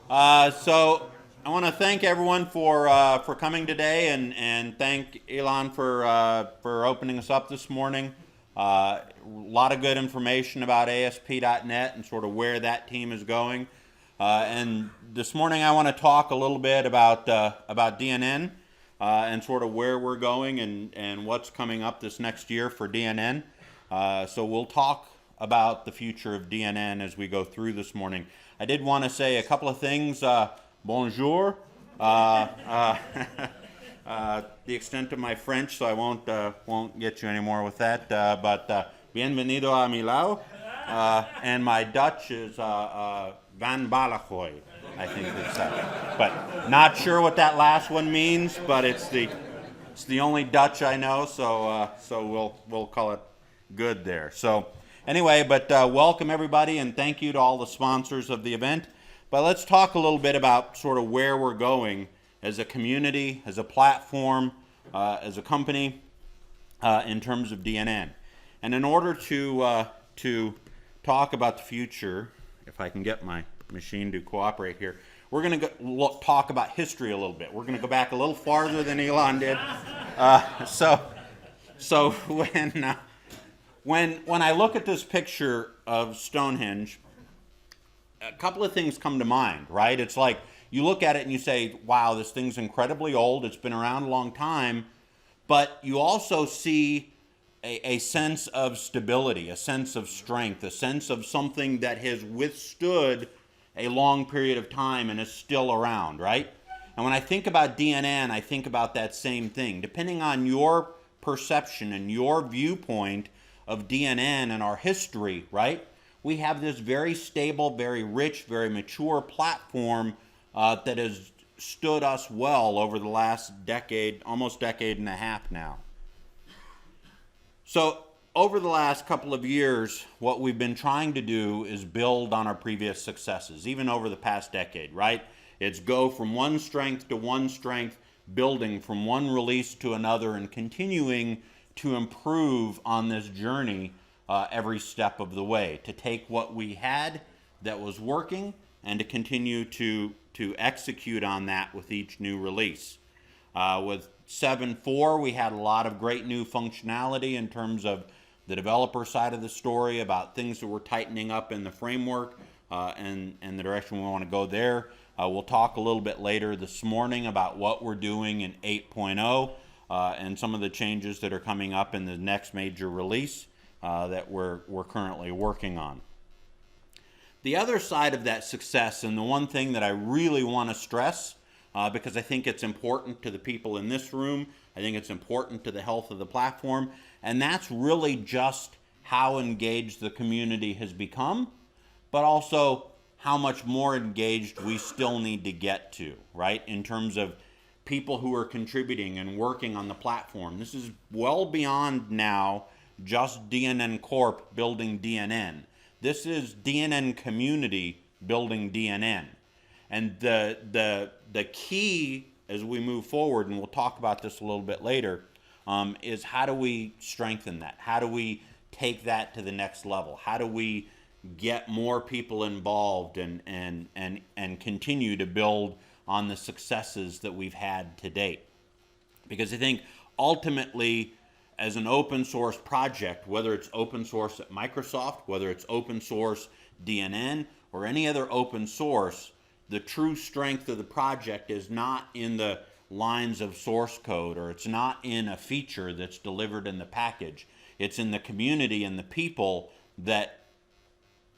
So I want to thank everyone for coming today, and thank Elon for opening us up this morning. A lot of good information about ASP.NET and sort of where that team is going. And this morning I want to talk a little bit about DNN and sort of where we're going and what's coming up this next year for DNN. So we'll talk about the future of DNN as we go through this morning. I did want to say a couple of things. Bonjour. The extent of my French, so I won't get you anymore with that. But bienvenido a Millau. And my Dutch is Van Balachoy, I think it's that. But not sure what that last one means, but it's the only Dutch I know, so we'll call it good there. So anyway, but welcome everybody, and thank you to all the sponsors of the event. But let's talk a little bit about sort of where we're going as a community, as a platform, as a company, in terms of DNN. And in order to talk about the future, if I can get my machine to cooperate here, we're going to talk about history a little bit. We're going to go back a little farther than Elon did. So when I look at this picture of Stonehenge, a couple of things come to mind, right? It's like you look at it and you say, wow, this thing's incredibly old. It's been around a long time. But you also see a sense of stability, a sense of strength, a sense of something that has withstood a long period of time and is still around, right? And when I think about DNN, I think about that same thing. Depending on your perception and your viewpoint of DNN and our history, right? We have this very stable, very rich, very mature platform that has stood us well over the last decade, almost decade and a half now. So over the last couple of years, what we've been trying to do is build on our previous successes, even over the past decade, right? It's go from one strength to one strength, building from one release to another, and continuing to improve on this journey every step of the way, to take what we had that was working and to continue to execute on that with each new release. With 7.4, we had a lot of great new functionality in terms of the developer side of the story, about things that we're tightening up in the framework and the direction we want to go there. We'll talk a little bit later this morning about what we're doing in 8.0 and some of the changes that are coming up in the next major release that we're currently working on. The other side of that success, and the one thing that I really want to stress, because I think it's important to the people in this room, I think it's important to the health of the platform, and that's really just how engaged the community has become, but also how much more engaged we still need to get to, right? In terms of people who are contributing and working on the platform. This is well beyond now just DNN Corp building DNN. This is DNN community building DNN. And the key as we move forward, and we'll talk about this a little bit later, is how do we strengthen that? How do we take that to the next level? How do we get more people involved and continue to build on the successes that we've had to date? Because I think ultimately, as an open source project, whether it's open source at Microsoft, whether it's open source DNN, or any other open source, the true strength of the project is not in the lines of source code, or it's not in a feature that's delivered in the package. It's in the community and the people that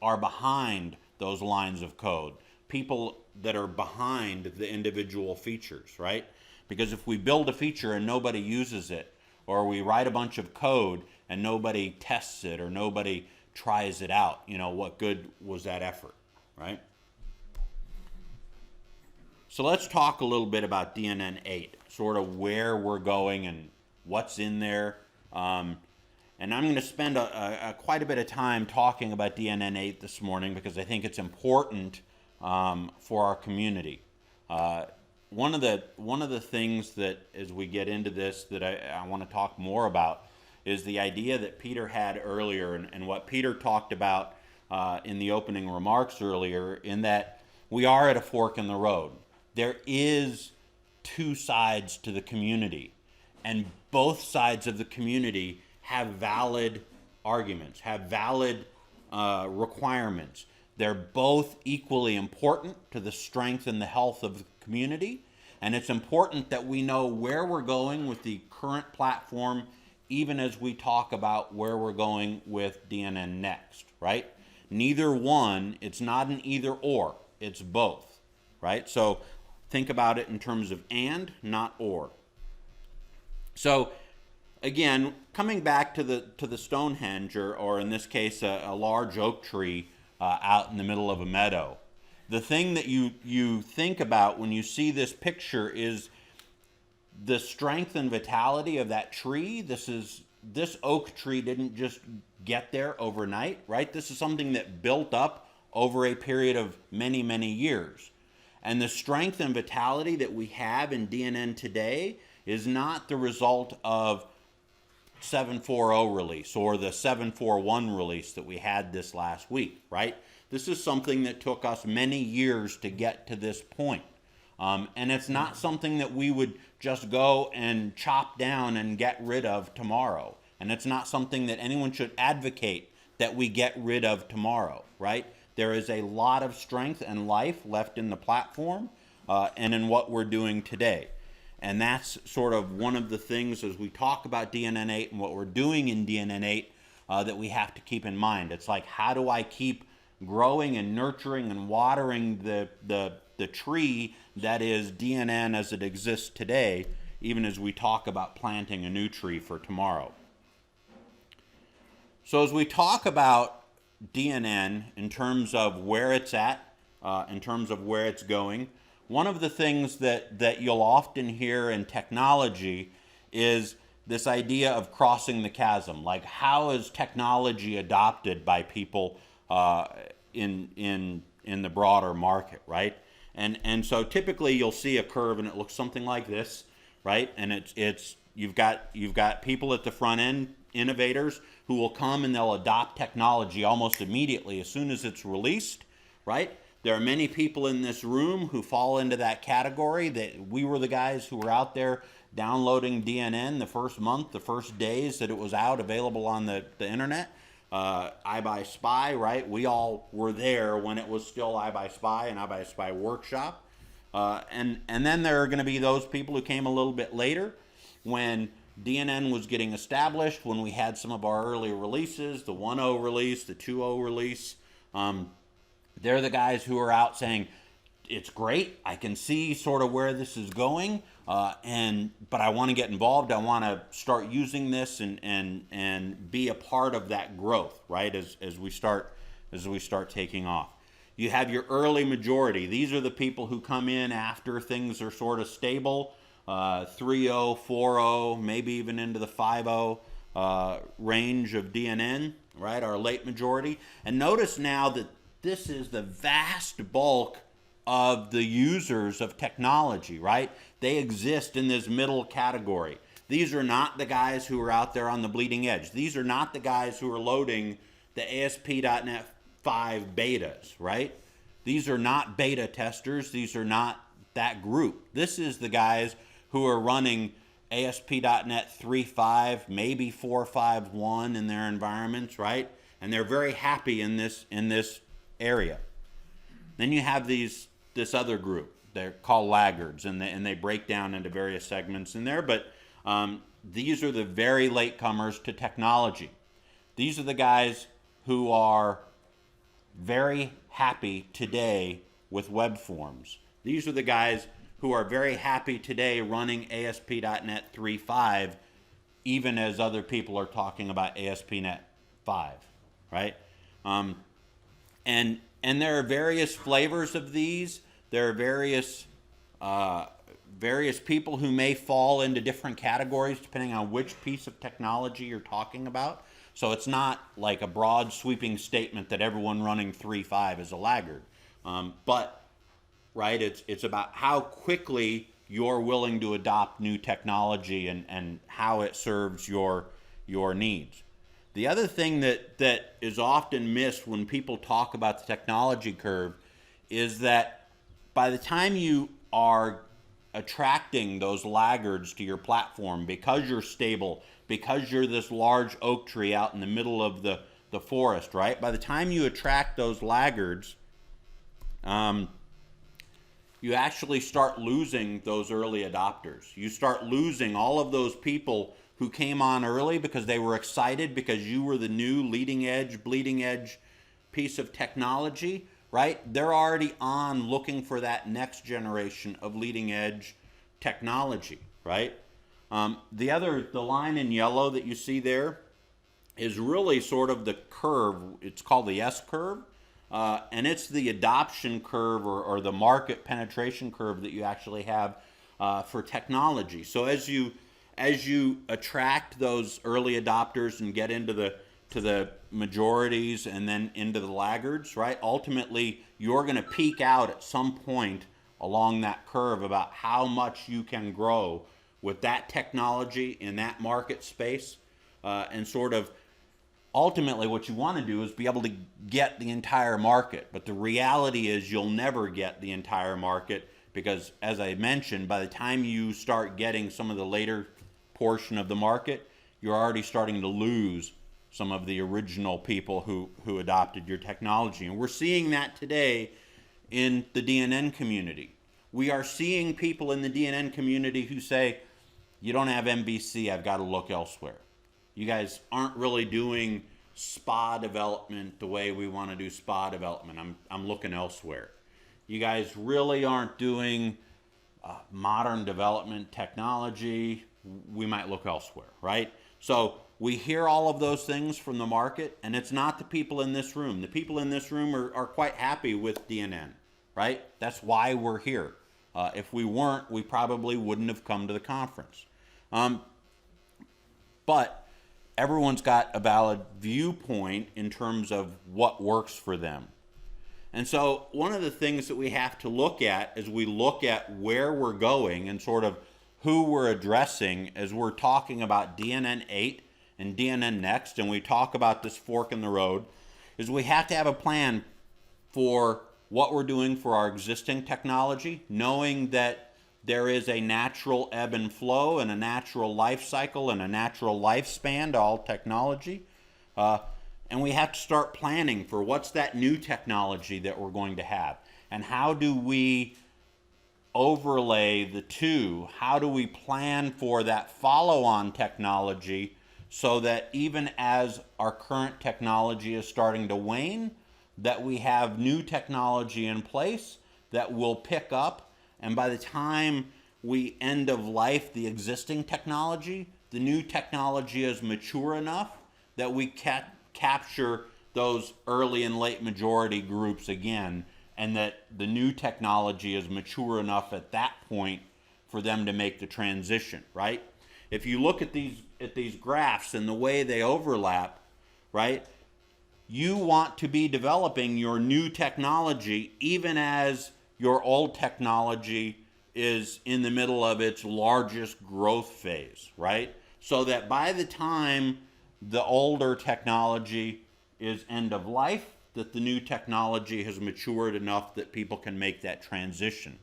are behind those lines of code, people that are behind the individual features, right? Because if we build a feature and nobody uses it, or we write a bunch of code and nobody tests it, or nobody tries it out, what good was that effort, right? So let's talk a little bit about DNN 8, sort of where we're going and what's in there. And I'm going to spend quite a bit of time talking about DNN 8 this morning because I think it's important for our community. One of the things that, as we get into this, that I want to talk more about is the idea that Peter had earlier, and what Peter talked about in the opening remarks earlier, in that we are at a fork in the road. There is two sides to the community, and both sides of the community have valid arguments, have valid requirements. They're both equally important to the strength and the health of the community, and it's important that we know where we're going with the current platform, even as we talk about where we're going with DNN next, right? Neither one, it's not an either or, it's both, right? So think about it in terms of and, not or. So again, coming back to the Stonehenge, or in this case, a large oak tree out in the middle of a meadow. The thing that you think about when you see this picture is the strength and vitality of that tree. This oak tree didn't just get there overnight, right? This is something that built up over a period of many, many years. And the strength and vitality that we have in DNN today is not the result of 7.4.0 release or the 7.4.1 release that we had this last week, right? This is something that took us many years to get to this point. And it's not something that we would just go and chop down and get rid of tomorrow. And it's not something that anyone should advocate that we get rid of tomorrow, right? There is a lot of strength and life left in the platform and in what we're doing today. And that's sort of one of the things as we talk about DNN 8 and what we're doing in DNN 8 that we have to keep in mind. It's like, how do I keep growing and nurturing and watering the tree that is DNN as it exists today, even as we talk about planting a new tree for tomorrow. So as we talk about DNN in terms of where it's at, in terms of where it's going, one of the things that you'll often hear in technology is this idea of crossing the chasm. Like, how is technology adopted by people in the broader market, right? And so typically you'll see a curve and it looks something like this, right? And you've got people at the front end, innovators, who will come and they'll adopt technology almost immediately as soon as it's released, right? There are many people in this room who fall into that category. That we were the guys who were out there downloading DNN the first month, the first days that it was out, available on the internet. iBuySpy, right? We all were there when it was still iBuySpy and iBuySpy Workshop. And then there are going to be those people who came a little bit later when DNN was getting established, when we had some of our earlier releases, the 1.0 release, the 2.0 release. They're the guys who are out saying, it's great, I can see sort of where this is going, but I want to get involved, I want to start using this and be a part of that growth, right, as we start taking off. You have your early majority. These are the people who come in after things are sort of stable, 3.0, 4.0, maybe even into the 5.0 range of DNN, right, our late majority. And notice now that this is the vast bulk of the users of technology, right? They exist in this middle category. These are not the guys who are out there on the bleeding edge. These are not the guys who are loading the ASP.NET 5 betas, right? These are not beta testers. These are not that group. This is the guys who are running ASP.NET 3.5, maybe 4.5.1 in their environments, right? And they're very happy in this area. Then you have this other group. They're called laggards, and they break down into various segments in there. But these are the very late comers to technology. These are the guys who are very happy today with web forms. These are the guys who are very happy today running ASP.NET 3.5, even as other people are talking about ASP.NET 5, right? And there are various flavors of these. There are various people who may fall into different categories depending on which piece of technology you're talking about. So it's not like a broad sweeping statement that everyone running 3.5 is a laggard. But right, it's about how quickly you're willing to adopt new technology and how it serves your needs. The other thing that is often missed when people talk about the technology curve is that by the time you are attracting those laggards to your platform because you're stable, because you're this large oak tree out in the middle of the forest, right? By the time you attract those laggards, you actually start losing those early adopters. You start losing all of those people who came on early because they were excited because you were the new leading edge, bleeding edge piece of technology, right? They're already on looking for that next generation of leading edge technology, right? The line in yellow that you see there is really sort of the curve. It's called the S curve. And it's the adoption curve or the market penetration curve that you actually have for technology. So as you attract those early adopters and get into the majorities and then into the laggards, right? Ultimately, you're going to peak out at some point along that curve about how much you can grow with that technology in that market space, and sort of ultimately what you want to do is be able to get the entire market. But the reality is you'll never get the entire market because, as I mentioned, by the time you start getting some of the later portion of the market, you're already starting to lose some of the original people who adopted your technology. And we're seeing that today in the DNN community. We are seeing people in the DNN community who say, you don't have MVC, I've got to look elsewhere. You guys aren't really doing SPA development the way we want to do SPA development. I'm looking elsewhere. You guys really aren't doing modern development technology. We might look elsewhere, right? So we hear all of those things from the market, and it's not the people in this room. The people in this room are quite happy with DNN, right? That's why we're here. If we weren't, we probably wouldn't have come to the conference. But everyone's got a valid viewpoint in terms of what works for them. And so one of the things that we have to look at as we look at where we're going and sort of who we're addressing as we're talking about DNN 8 and DNN Next, and we talk about this fork in the road, is we have to have a plan for what we're doing for our existing technology, knowing that there is a natural ebb and flow and a natural life cycle and a natural lifespan to all technology. And we have to start planning for what's that new technology that we're going to have. And how do we overlay the two? How do we plan for that follow-on technology so that even as our current technology is starting to wane, that we have new technology in place that will pick up, and by the time we end of life the existing technology, the new technology is mature enough that we capture those early and late majority groups again, and that the new technology is mature enough at that point for them to make the transition, right? If you look at these graphs and the way they overlap, right, you want to be developing your new technology even as your old technology is in the middle of its largest growth phase, right? So that by the time the older technology is end of life, that the new technology has matured enough that people can make that transition.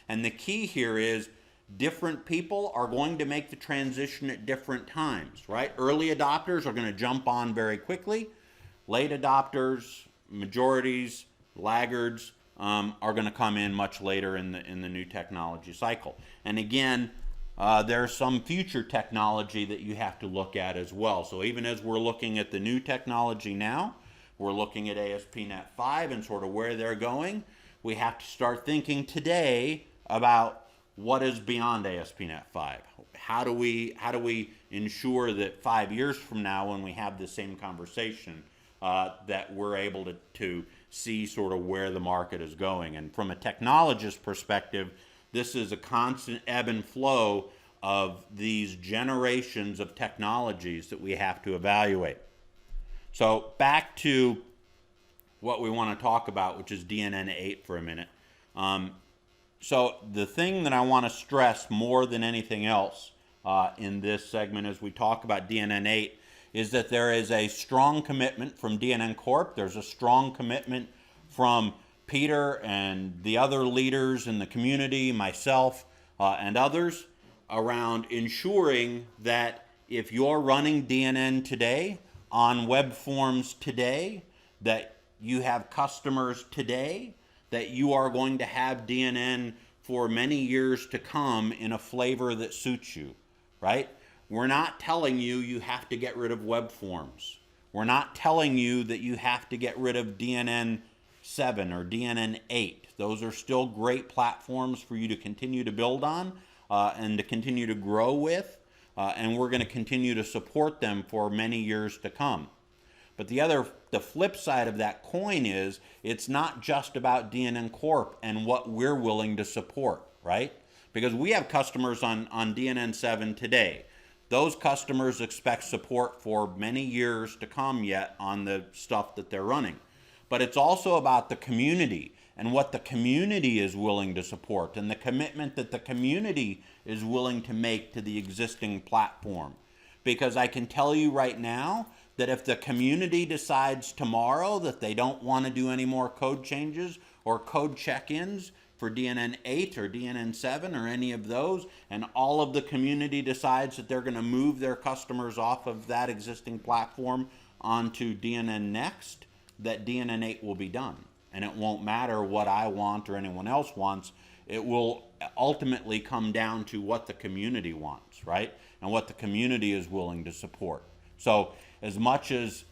And the key here is different people are going to make the transition at different times, right? Early adopters are going to jump on very quickly. Late adopters, majorities, laggards are going to come in much later in the new technology cycle. And again, there's some future technology that you have to look at as well. So even as we're looking at the new technology now, we're looking at ASP.NET 5 and sort of where they're going. We have to start thinking today about what is beyond ASP.NET 5. How do we ensure that 5 years from now, when we have the same conversation, that we're able to see sort of where the market is going? And from a technologist perspective, this is a constant ebb and flow of these generations of technologies that we have to evaluate. So back to what we want to talk about, which is DNN 8 for a minute. So the thing that I want to stress more than anything else in this segment as we talk about DNN 8 is that there is a strong commitment from DNN Corp. There's a strong commitment from Peter and the other leaders in the community, myself, and others, around ensuring that if you're running DNN today, on web forms today, that you have customers today, that you are going to have DNN for many years to come in a flavor that suits you, right? We're not telling you you have to get rid of web forms. We're not telling you that you have to get rid of DNN 7 or DNN 8. Those are still great platforms for you to continue to build on and to continue to grow with, and we're going to continue to support them for many years to come. But the flip side of that coin is it's not just about DNN Corp and what we're willing to support, right? Because we have customers on DNN 7 today. Those customers expect support for many years to come yet on the stuff that they're running. But it's also about the community and what the community is willing to support and the commitment that the community is willing to make to the existing platform. Because I can tell you right now that if the community decides tomorrow that they don't want to do any more code changes or code check-ins for DNN 8 or DNN 7 or any of those, and all of the community decides that they're going to move their customers off of that existing platform onto DNN Next, that DNN 8 will be done. And it won't matter what I want or anyone else wants. It will ultimately come down to what the community wants, right? And what the community is willing to support. So as much as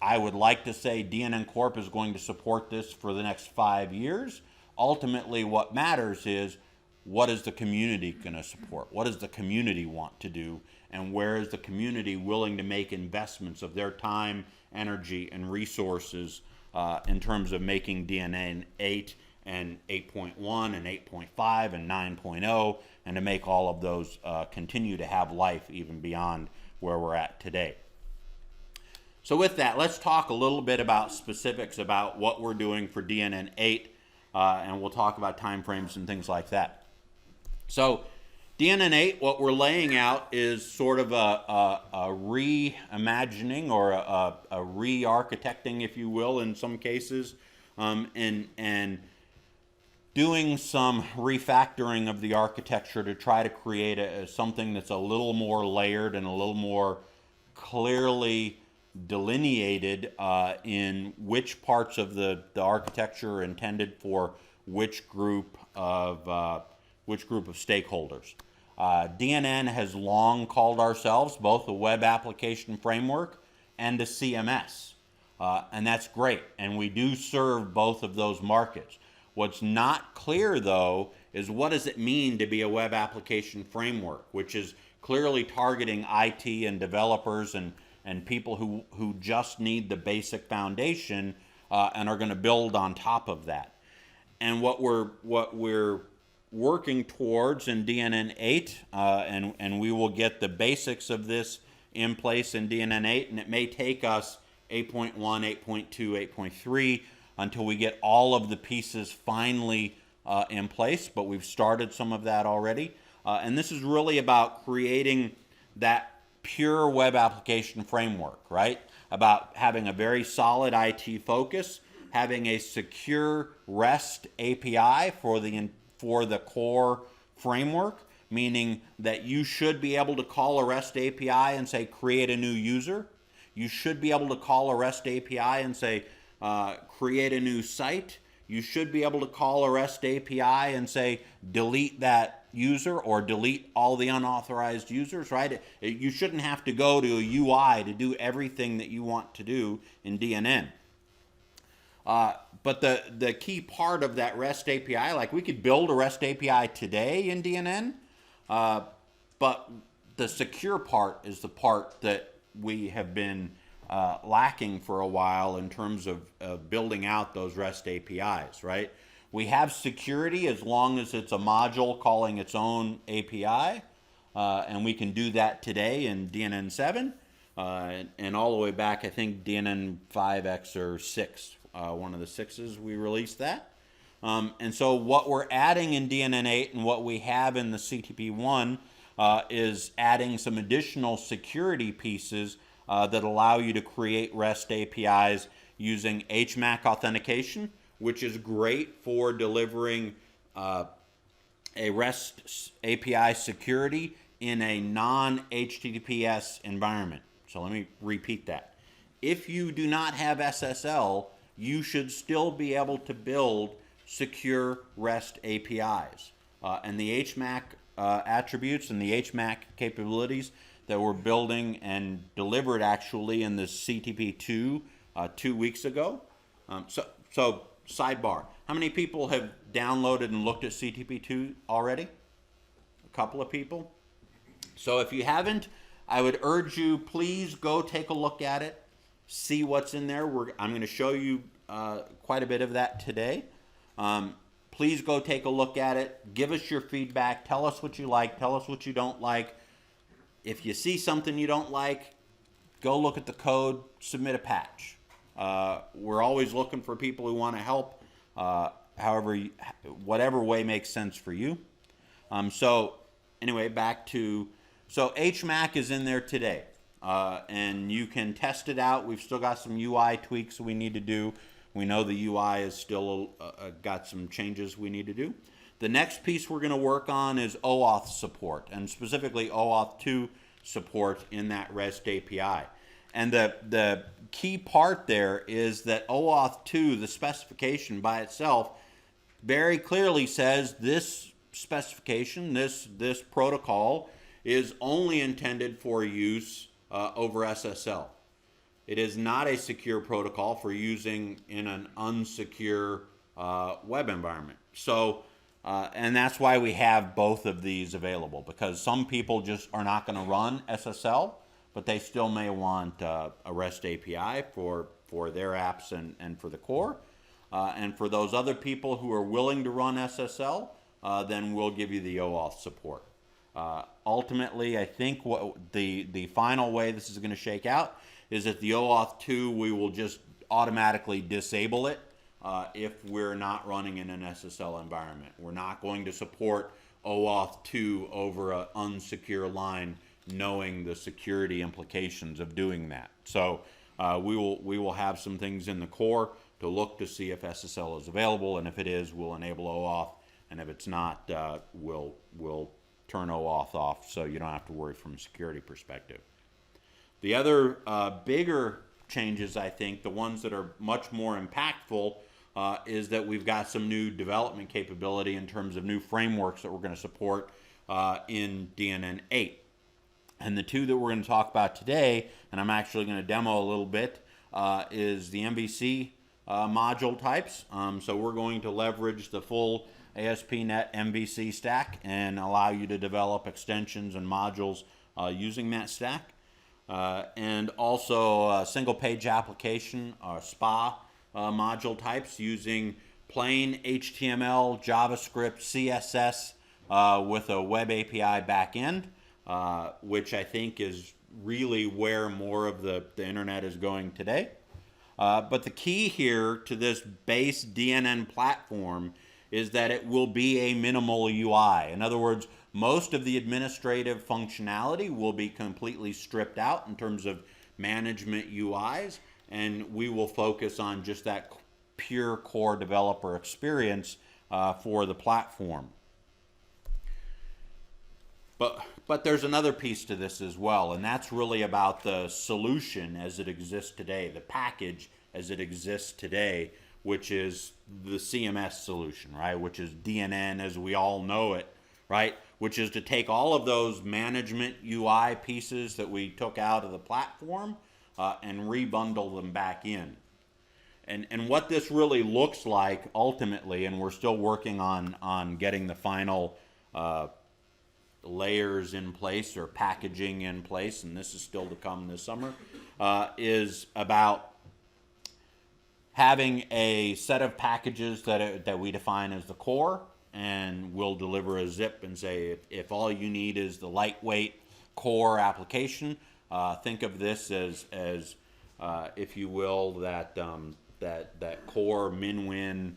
I would like to say DNN Corp is going to support this for the next 5 years, ultimately what matters is what is the community going to support? What does the community want to do? And where is the community willing to make investments of their time, energy, and resources in terms of making DNN 8 and 8.1 and 8.5 and 9.0, and to make all of those continue to have life even beyond where we're at today. So with that, let's talk a little bit about specifics about what we're doing for DNN 8, and we'll talk about timeframes and things like that. So DNN 8, what we're laying out is sort of a reimagining or a re-architecting, if you will, in some cases, and doing some refactoring of the architecture to try to create something that's a little more layered and a little more clearly delineated in which parts of the architecture are intended for which group of stakeholders. DNN has long called ourselves both a web application framework and a CMS, and that's great, and we do serve both of those markets. What's not clear, though, is what does it mean to be a web application framework, which is clearly targeting IT and developers and people who just need the basic foundation and are going to build on top of that. And what we're working towards in DNN 8, and we will get the basics of this in place in DNN 8, and it may take us 8.1, 8.2, 8.3 until we get all of the pieces finally in place, but we've started some of that already. And this is really about creating that pure web application framework, right? About having a very solid IT focus, having a secure REST API for the core framework, meaning that you should be able to call a REST API and say, create a new user. You should be able to call a REST API and say, create a new site. You should be able to call a REST API and say, delete that user or delete all the unauthorized users, right? You shouldn't have to go to a UI to do everything that you want to do in DNN. But the key part of that REST API, like we could build a REST API today in DNN, but the secure part is the part that we have been lacking for a while in terms of building out those REST APIs, right? We have security as long as it's a module calling its own API, and we can do that today in DNN 7, and all the way back, I think DNN 5X or 6, one of the 6s, we released that. And so what we're adding in DNN 8 and what we have in the CTP 1 is adding some additional security pieces that allow you to create REST APIs using HMAC authentication, which is great for delivering a REST API security in a non-HTTPS environment. So let me repeat that. If you do not have SSL, you should still be able to build secure REST APIs. And the HMAC attributes and the HMAC capabilities that we're building and delivered actually in the CTP2 2 weeks ago. So sidebar, how many people have downloaded and looked at CTP2 already? A couple of people. So if you haven't, I would urge you, please go take a look at it, see what's in there. I'm going to show you quite a bit of that today. Please go take a look at it. Give us your feedback. Tell us what you like. Tell us what you don't like. If you see something you don't like, go look at the code, submit a patch. We're always looking for people who want to help, whatever way makes sense for you. So anyway, so HMAC is in there today, and you can test it out. We've still got some UI tweaks we need to do. We know the UI is still got some changes we need to do. The next piece we're going to work on is OAuth support, and specifically OAuth 2 support in that REST API. And the key part there is that OAuth 2, the specification by itself, very clearly says this specification, this protocol, is only intended for use over SSL. It is not a secure protocol for using in an unsecure web environment. So, and that's why we have both of these available, because some people just are not going to run SSL, but they still may want a REST API for their apps and for the core. And for those other people who are willing to run SSL, then we'll give you the OAuth support. Ultimately, I think what the final way this is going to shake out is that the OAuth 2, we will just automatically disable it if we're not running in an SSL environment. We're not going to support OAuth 2 over an unsecure line, knowing the security implications of doing that. So we will have some things in the core to look to see if SSL is available, and if it is, we'll enable OAuth, and if it's not, we'll turn OAuth off so you don't have to worry from a security perspective. The other bigger changes, I think, the ones that are much more impactful, is that we've got some new development capability in terms of new frameworks that we're going to support in DNN 8. And the two that we're going to talk about today, and I'm actually going to demo a little bit, is the MVC module types. So we're going to leverage the full ASP.NET MVC stack and allow you to develop extensions and modules using that stack. And also single page application or SPA module types using plain HTML, JavaScript, CSS with a web API backend, which I think is really where more of the internet is going today. But the key here to this base DNN platform is that it will be a minimal UI. In other words, most of the administrative functionality will be completely stripped out in terms of management UIs, and we will focus on just that pure core developer experience for the platform. But there's another piece to this as well, and that's really about the solution as it exists today, the package as it exists today, which is the CMS solution, right? Which is DNN as we all know it, right? Which is to take all of those management UI pieces that we took out of the platform and rebundle them back in. And what this really looks like ultimately, and we're still working on getting the final layers in place or packaging in place, and this is still to come this summer, is about having a set of packages that we define as the core, and we'll deliver a zip and say if all you need is the lightweight core application, think of this as if you will, that core min-win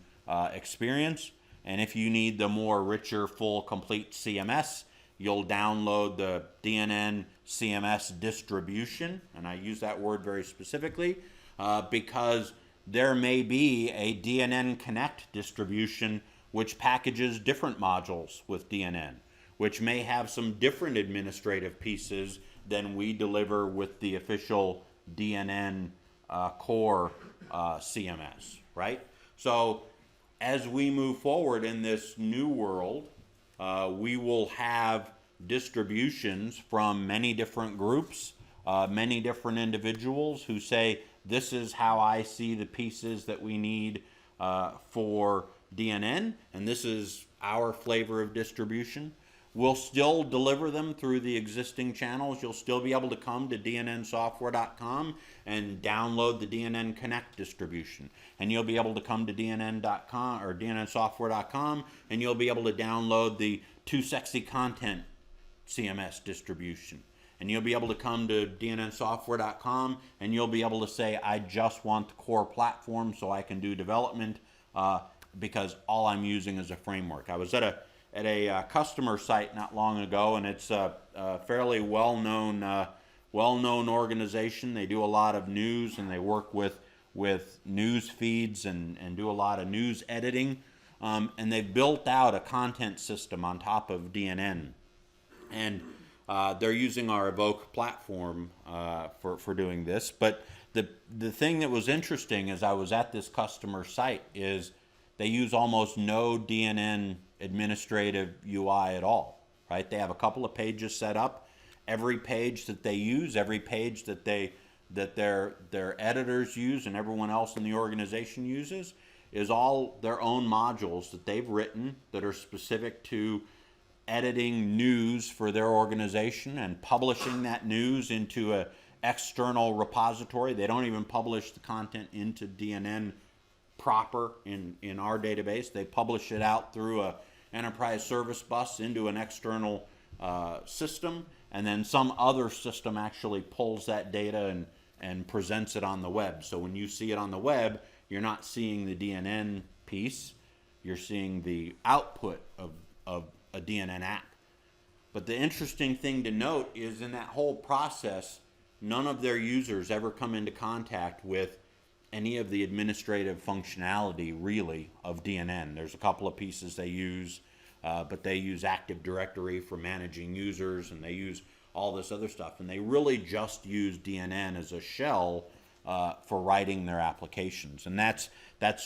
experience. And if you need the more richer, full, complete CMS, you'll download the DNN CMS distribution, and I use that word very specifically because there may be a DNN Connect distribution which packages different modules with DNN, which may have some different administrative pieces than we deliver with the official DNN core CMS, right? So as we move forward in this new world, we will have distributions from many different groups, many different individuals who say, this is how I see the pieces that we need for DNN, and this is our flavor of distribution. We'll still deliver them through the existing channels. You'll still be able to come to dnnsoftware.com and download the DNN Connect distribution. And you'll be able to come to dnn.com or dnnsoftware.com and you'll be able to download the Too Sexy Content CMS distribution. And you'll be able to come to dnnsoftware.com and you'll be able to say, I just want the core platform so I can do development because all I'm using is a framework. I was at a customer site not long ago, and it's a fairly well-known organization. They do a lot of news, and they work with news feeds and do a lot of news editing. And they've built out a content system on top of DNN. And they're using our Evoke platform for doing this. But the thing that was interesting as I was at this customer site is they use almost no DNN administrative UI at all, right? They have a couple of pages set up. Every page that they use, every page that their editors use and everyone else in the organization uses is all their own modules that they've written that are specific to editing news for their organization and publishing that news into an external repository. They don't even publish the content into DNN proper in our database. They publish it out through a enterprise service bus into an external system, and then some other system actually pulls that data and presents it on the web. So when you see it on the web, you're not seeing the DNN piece, you're seeing the output of a DNN app. But the interesting thing to note is in that whole process, none of their users ever come into contact with any of the administrative functionality really of DNN. There's a couple of pieces they use, but they use Active Directory for managing users, and they use all this other stuff. And they really just use DNN as a shell for writing their applications. And that's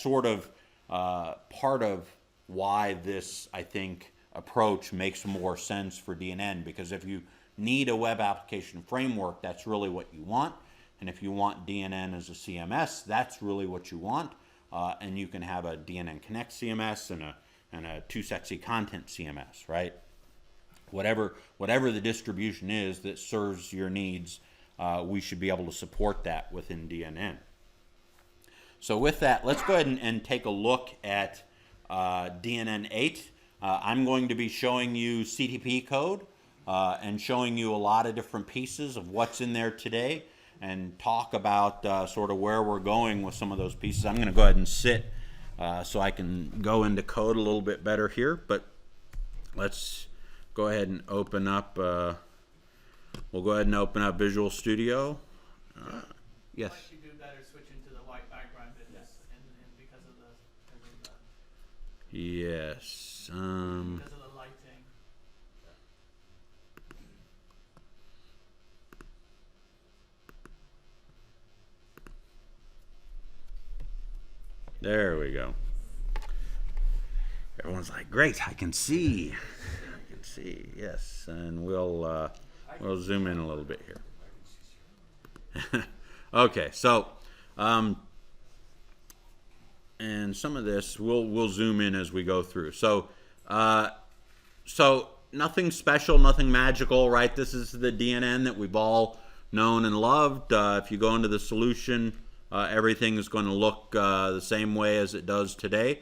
sort of part of why this, I think, approach makes more sense for DNN, because if you need a web application framework, that's really what you want. And if you want DNN as a CMS, that's really what you want. And you can have a DNN Connect CMS and a Too Sexy Content CMS, right? Whatever the distribution is that serves your needs, we should be able to support that within DNN. So with that, let's go ahead and take a look at DNN 8. I'm going to be showing you CTP code and showing you a lot of different pieces of what's in there today, and talk about sort of where we're going with some of those pieces. I'm going to go ahead and sit so I can go into code a little bit better here, but let's go ahead and open up, we'll go ahead and open up Visual Studio. Yes? Might you do better switching to the white background business and because of the yes. because of the lighting. There we go. Everyone's like, great, I can see. I can see, yes. And we'll zoom in a little bit here. Okay, so and some of this we'll zoom in as we go through. So so nothing special, nothing magical, right? This is the DNN that we've all known and loved. If you go into the solution, everything is going to look the same way as it does today.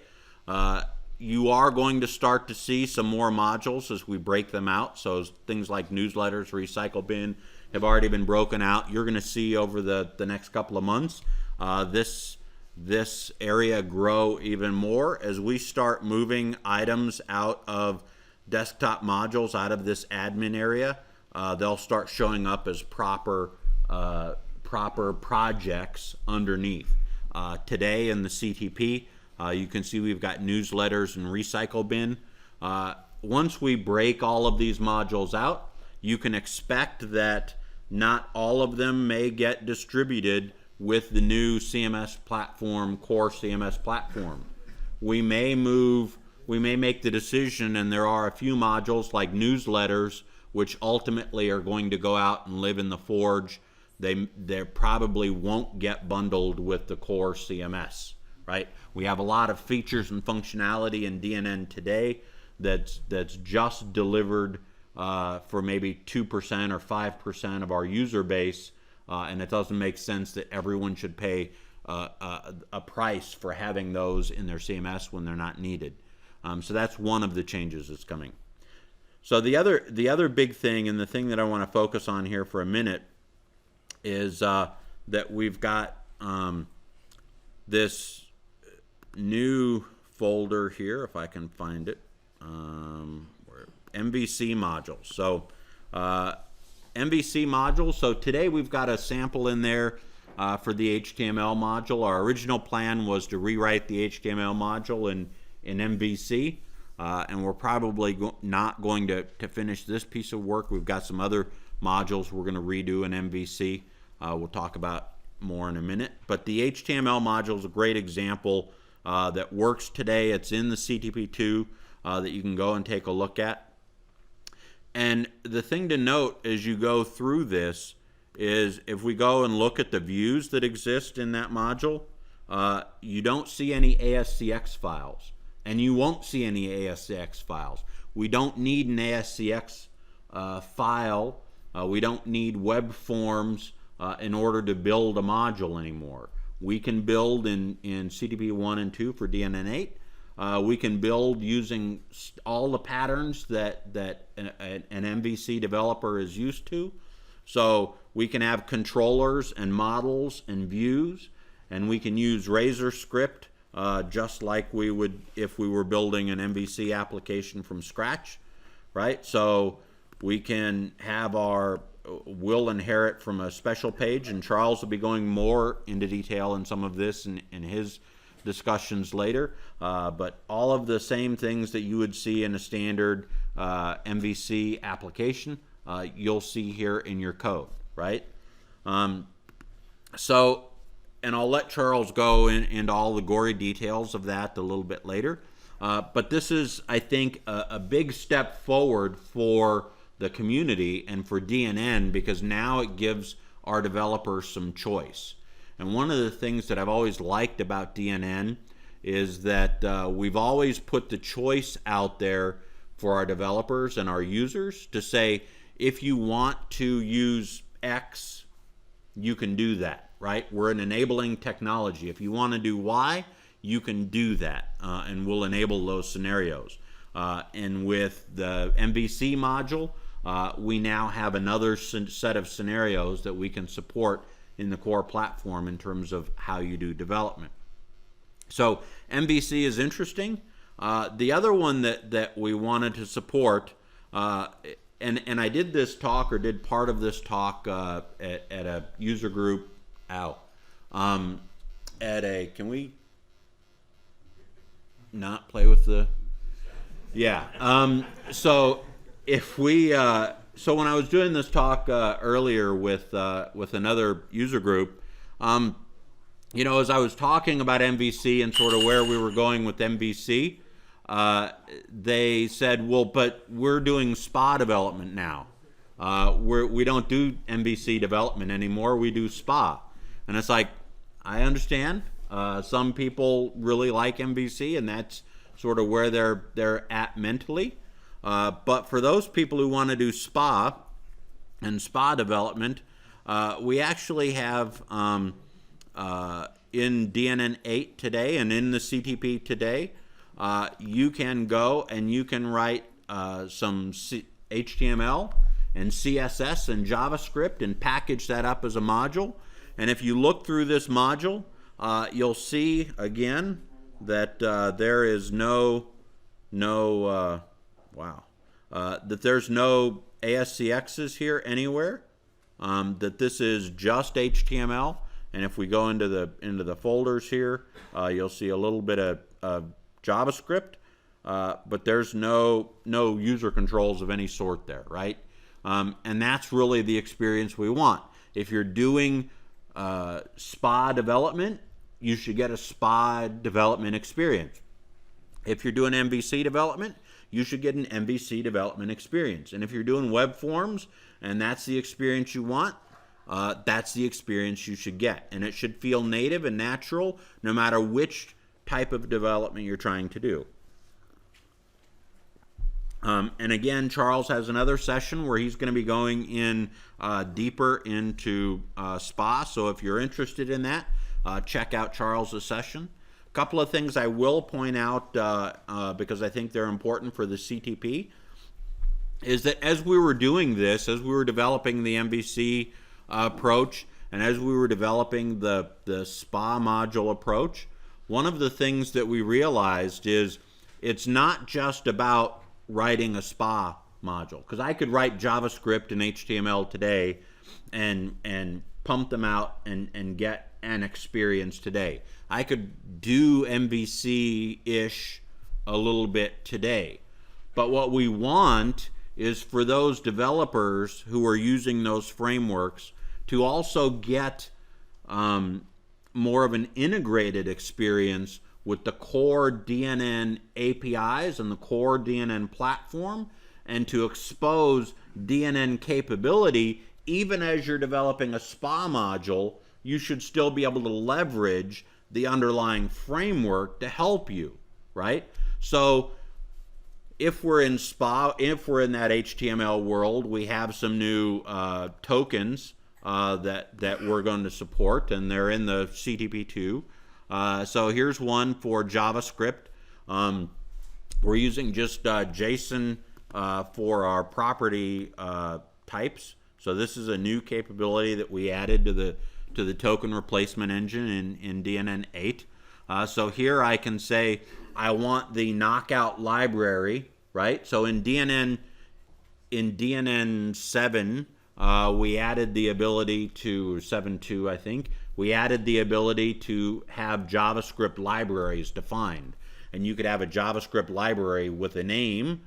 You are going to start to see some more modules as we break them out. So things like newsletters, recycle bin have already been broken out. You're going to see over the next couple of months this area grow even more as we start moving items out of desktop modules, out of this admin area. They'll start showing up as proper projects underneath. today in the CTP. You can see we've got newsletters and recycle bin. Once we break all of these modules out, you can expect that not all of them may get distributed with the new CMS platform, core CMS platform. We may make the decision, and there are a few modules like newsletters, which ultimately are going to go out and live in the Forge. They probably won't get bundled with the core CMS, right? We have a lot of features and functionality in DNN today that's just delivered for maybe 2% or 5% of our user base, and it doesn't make sense that everyone should pay a price for having those in their CMS when they're not needed. So that's one of the changes that's coming. So the other big thing, and the thing that I want to focus on here for a minute, is that we've got this new folder here, if I can find it, MVC modules. So MVC modules. So today we've got a sample in there for the HTML module. Our original plan was to rewrite the HTML module in MVC, and we're probably not going to finish this piece of work. We've got some other modules we're going to redo in MVC. We'll talk about more in a minute. But the HTML module is a great example that works today. It's in the CTP2 that you can go and take a look at. And the thing to note as you go through this is if we go and look at the views that exist in that module, you don't see any ASCX files. And you won't see any ASCX files. We don't need an ASCX file. We don't need web forms in order to build a module anymore. We can build in CTP 1 and 2 for DNN 8. We can build using all the patterns that an MVC developer is used to. So we can have controllers and models and views, and we can use Razor script just like we would if we were building an MVC application from scratch, right? So we can have we'll inherit from a special page, and Charles will be going more into detail in some of this in his discussions later, but all of the same things that you would see in a standard MVC application, you'll see here in your code, right? So, and I'll let Charles go into all the gory details of that a little bit later, but this is, I think, a big step forward for the community and for DNN, because now it gives our developers some choice. And one of the things that I've always liked about DNN is that we've always put the choice out there for our developers and our users to say, if you want to use X, you can do that, right? We're an enabling technology. If you want to do Y, you can do that, and we'll enable those scenarios. And with the MVC module, we now have another set of scenarios that we can support in the core platform in terms of how you do development. So MVC is interesting. The other one that we wanted to support, and I did this talk, or did part of this talk at a user group can we not play with the, yeah. So if we, so when I was doing this talk earlier with another user group, you know, as I was talking about MVC and sort of where we were going with MVC, they said, well, but we're doing SPA development now. We don't do MVC development anymore, we do SPA. And it's like, I understand. Some people really like MVC, and that's sort of where they're at mentally. But for those people who want to do SPA and SPA development, we actually have in DNN 8 today and in the CTP today, you can go and you can write some HTML and CSS and JavaScript and package that up as a module. And if you look through this module, you'll see again that there is that there's no ASCXs here anywhere, that this is just HTML And if we go into the folders here, you'll see a little bit of JavaScript, but there's no user controls of any sort there, right? And that's really the experience we want. If you're doing SPA development, you should get a SPA development experience. If you're doing MVC development, you should get an MVC development experience. And if you're doing web forms and that's the experience you want, that's the experience you should get. And it should feel native and natural no matter which type of development you're trying to do. And again, Charles has another session where he's going to be going in deeper into SPA. So if you're interested in that, check out Charles' session. A couple of things I will point out because I think they're important for the CTP is that as we were doing this, as we were developing the MVC approach, and as we were developing the SPA module approach, one of the things that we realized is it's not just about writing a SPA module, because I could write JavaScript and HTML today and pump them out and get an experience today. I could do MVC-ish a little bit today. But what we want is for those developers who are using those frameworks to also get more of an integrated experience with the core DNN APIs and the core DNN platform, and to expose DNN capability. Even as you're developing a SPA module, you should still be able to leverage the underlying framework to help you, right? So if we're in SPA, if we're in that HTML world, we have some new tokens that we're going to support, and they're in the CTP2. So here's one for JavaScript. We're using just JSON for our property types. So this is a new capability that we added to the token replacement engine in DNN 8. So here I can say I want the knockout library, right? So in DNN 7, we added the ability to 7.2, I think. We added the ability to have JavaScript libraries defined. And you could have a JavaScript library with a name,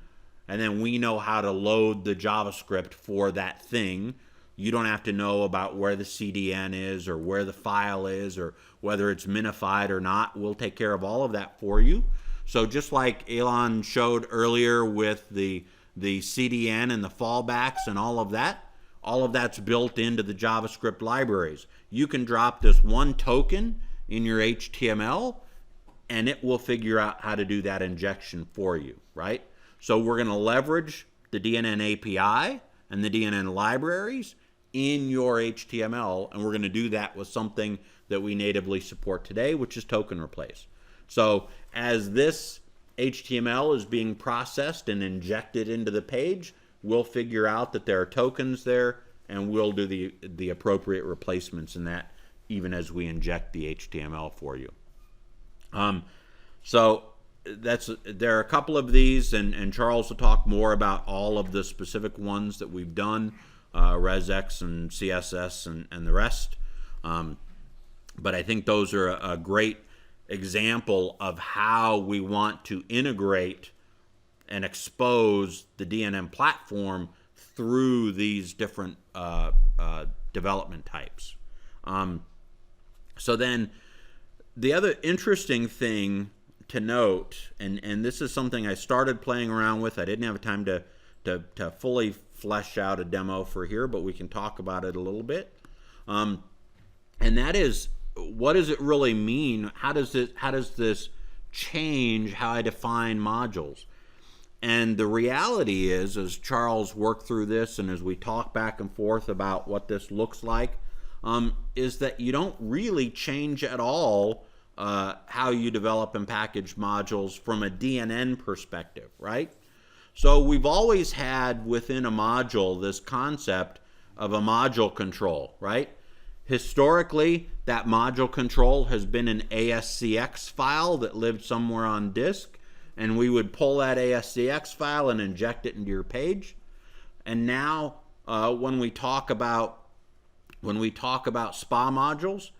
and then we know how to load the JavaScript for that thing. You don't have to know about where the CDN is or where the file is or whether it's minified or not. We'll take care of all of that for you. So just like Elon showed earlier with the CDN and the fallbacks and all of that's built into the JavaScript libraries. You can drop this one token in your HTML and it will figure out how to do that injection for you, right? So we're going to leverage the DNN API and the DNN libraries in your HTML, and we're going to do that with something that we natively support today, which is token replace. So as this HTML is being processed and injected into the page, we'll figure out that there are tokens there, and we'll do the appropriate replacements in that even as we inject the HTML for you. So there are a couple of these, and Charles will talk more about all of the specific ones that we've done, ResX and CSS and the rest. But I think those are a great example of how we want to integrate and expose the DNN platform through these different development types. So then the other interesting thing to note, and this is something I started playing around with. I didn't have time to fully flesh out a demo for here, but we can talk about it a little bit. And that is, what does it really mean? How does this change how I define modules? And the reality is, as Charles worked through this and as we talk back and forth about what this looks like, is that you don't really change at all how you develop and package modules from a DNN perspective, right? So we've always had within a module this concept of a module control, right? Historically, that module control has been an ASCX file that lived somewhere on disk, and we would pull that ASCX file and inject it into your page. And now when we talk about SPA modules,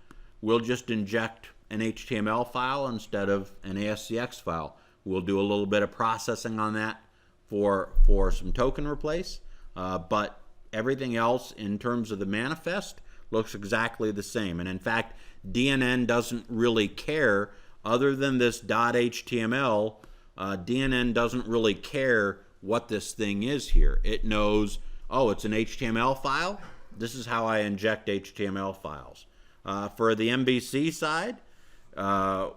we'll just inject an HTML file instead of an ASCX file. We'll do a little bit of processing on that for some token replace, but everything else in terms of the manifest looks exactly the same. And in fact, DNN doesn't really care, other than this .html, DNN doesn't really care what this thing is here. It knows, oh, it's an HTML file. This is how I inject HTML files. For the MVC side,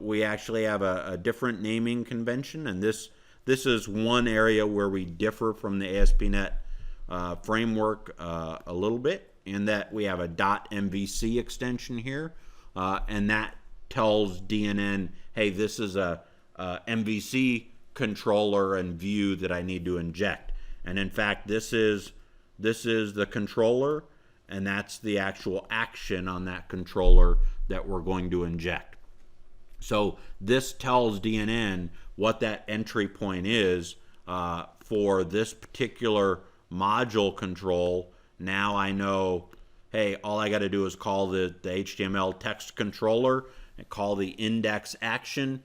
we actually have a different naming convention, and this is one area where we differ from the ASP.NET framework a little bit, in that we have a .mvc extension here, and that tells DNN, hey, this is a MVC controller and view that I need to inject. And in fact, this is the controller, and that's the actual action on that controller that we're going to inject. So this tells DNN what that entry point is for this particular module control. Now I know, hey, all I got to do is call the HTML text controller and call the index action.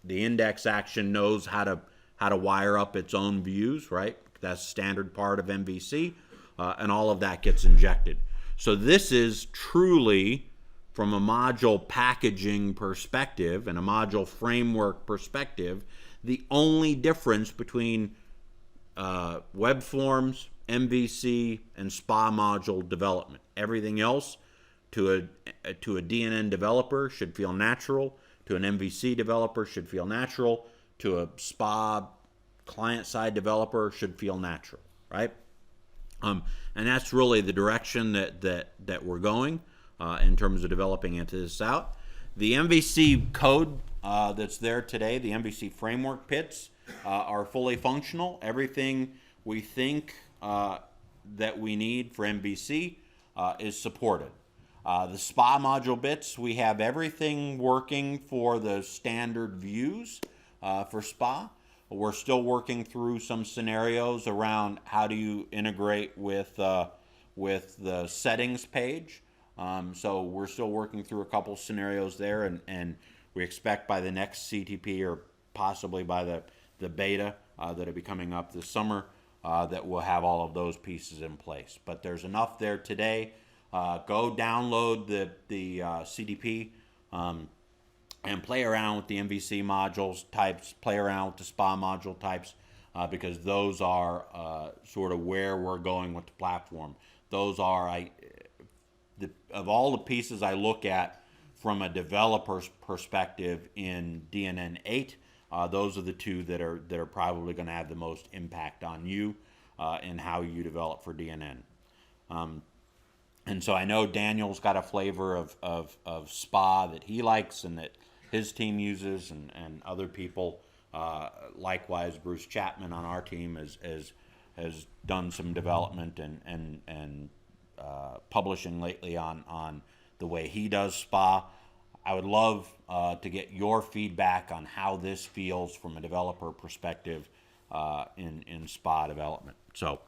The index action knows how to wire up its own views, right? That's standard part of MVC, and all of that gets injected. So this is truly, from a module packaging perspective and a module framework perspective, the only difference between web forms, MVC, and SPA module development. Everything else to a DNN developer should feel natural, to an MVC developer should feel natural, to a SPA client-side developer should feel natural, right? And that's really the direction that we're going in terms of developing into this out. The MVC code that's there today, the MVC framework pits, are fully functional. Everything we think that we need for MVC is supported. The SPA module bits, we have everything working for the standard views for SPA. We're still working through some scenarios around how do you integrate with the settings page. So we're still working through a couple scenarios there, and we expect by the next CTP, or possibly by the beta that'll be coming up this summer, that we'll have all of those pieces in place. But there's enough there today. Go download the CDP and play around with the MVC modules types, play around with the SPA module types, because those are sort of where we're going with the platform. Those are, of all the pieces I look at from a developer's perspective in DNN 8, those are the two that are probably going to have the most impact on you and how you develop for DNN. And so I know Daniel's got a flavor of SPA that he likes and that his team uses, and other people. Likewise, Bruce Chapman on our team has done some development and publishing lately on the way he does SPA. I would love to get your feedback on how this feels from a developer perspective in SPA development. So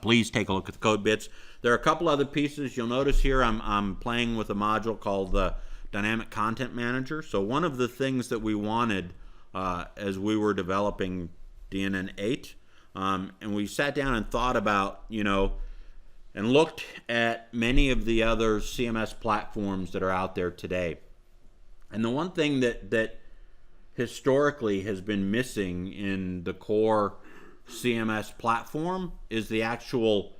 please take a look at the code bits. There are a couple other pieces. You'll notice here I'm playing with a module called the Dynamic Content Manager. So one of the things that we wanted as we were developing DNN 8, and we sat down and thought about, and looked at many of the other CMS platforms that are out there today. And the one thing that historically has been missing in the core CMS platform is the actual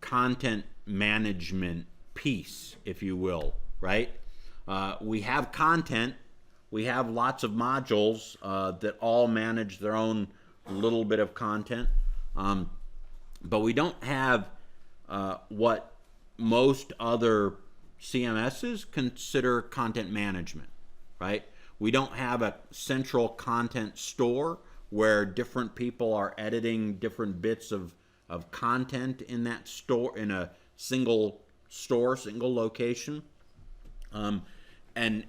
content management piece, if you will, right? We have content, we have lots of modules that all manage their own little bit of content, but we don't have what most other CMSs consider content management, right? We don't have a central content store where different people are editing different bits of content in that store, in a single store, single location, and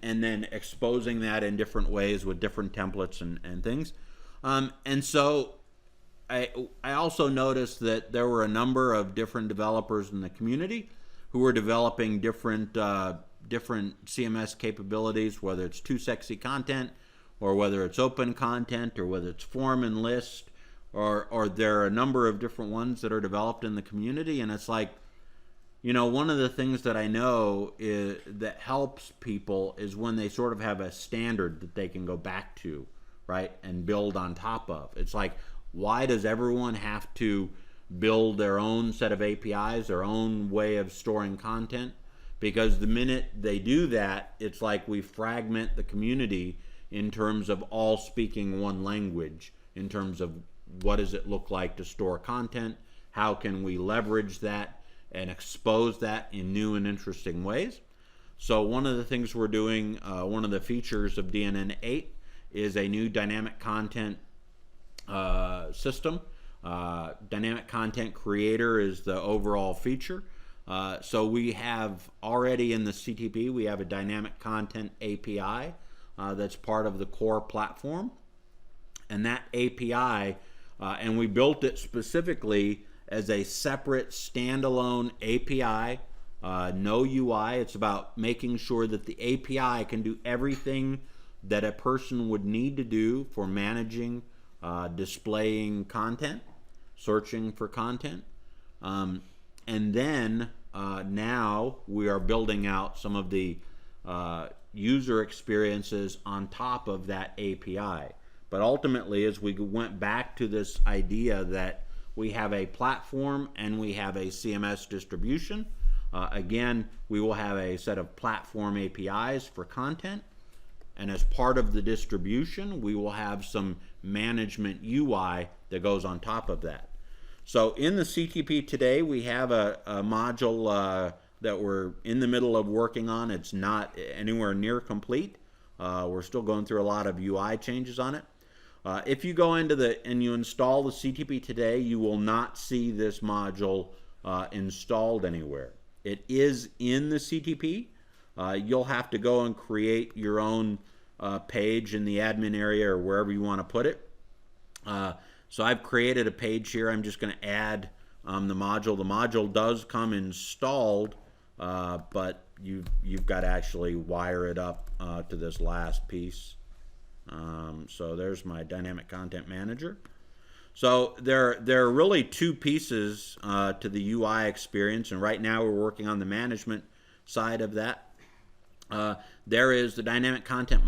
then exposing that in different ways with different templates and things. And so I also noticed that there were a number of different developers in the community who were developing different different CMS capabilities, whether it's too sexy content, or whether it's open content, or whether it's form and list, or there are a number of different ones that are developed in the community. And it's like, you know, one of the things that I know is that helps people is when they sort of have a standard that they can go back to, right, and build on top of. It's like, why does everyone have to build their own set of APIs, their own way of storing content? Because the minute they do that, it's like we fragment the community in terms of all speaking one language, in terms of what does it look like to store content, how can we leverage that and expose that in new and interesting ways. So one of the things we're doing, one of the features of DNN 8 is a new dynamic content system. Dynamic Content Creator is the overall feature. So we have already in the CTP, we have a dynamic content API that's part of the core platform. And that API, and we built it specifically as a separate standalone API, no UI. It's about making sure that the API can do everything that a person would need to do for managing, displaying content, searching for content. And then now we are building out some of the user experiences on top of that API. But ultimately, as we went back to this idea that we have a platform and we have a CMS distribution, again, we will have a set of platform APIs for content. And as part of the distribution, we will have some management UI that goes on top of that. So in the CTP today, we have a module that we're in the middle of working on. It's not anywhere near complete. We're still going through a lot of UI changes on it. If you go into and you install the CTP today, you will not see this module installed anywhere. It is in the CTP. You'll have to go and create your own page in the admin area or wherever you want to put it. So I've created a page here. I'm just going to add the module. The module does come installed, but you've got to actually wire it up to this last piece. So there's my dynamic content manager. So there are really two pieces to the UI experience, and right now we're working on the management side of that. There is the dynamic content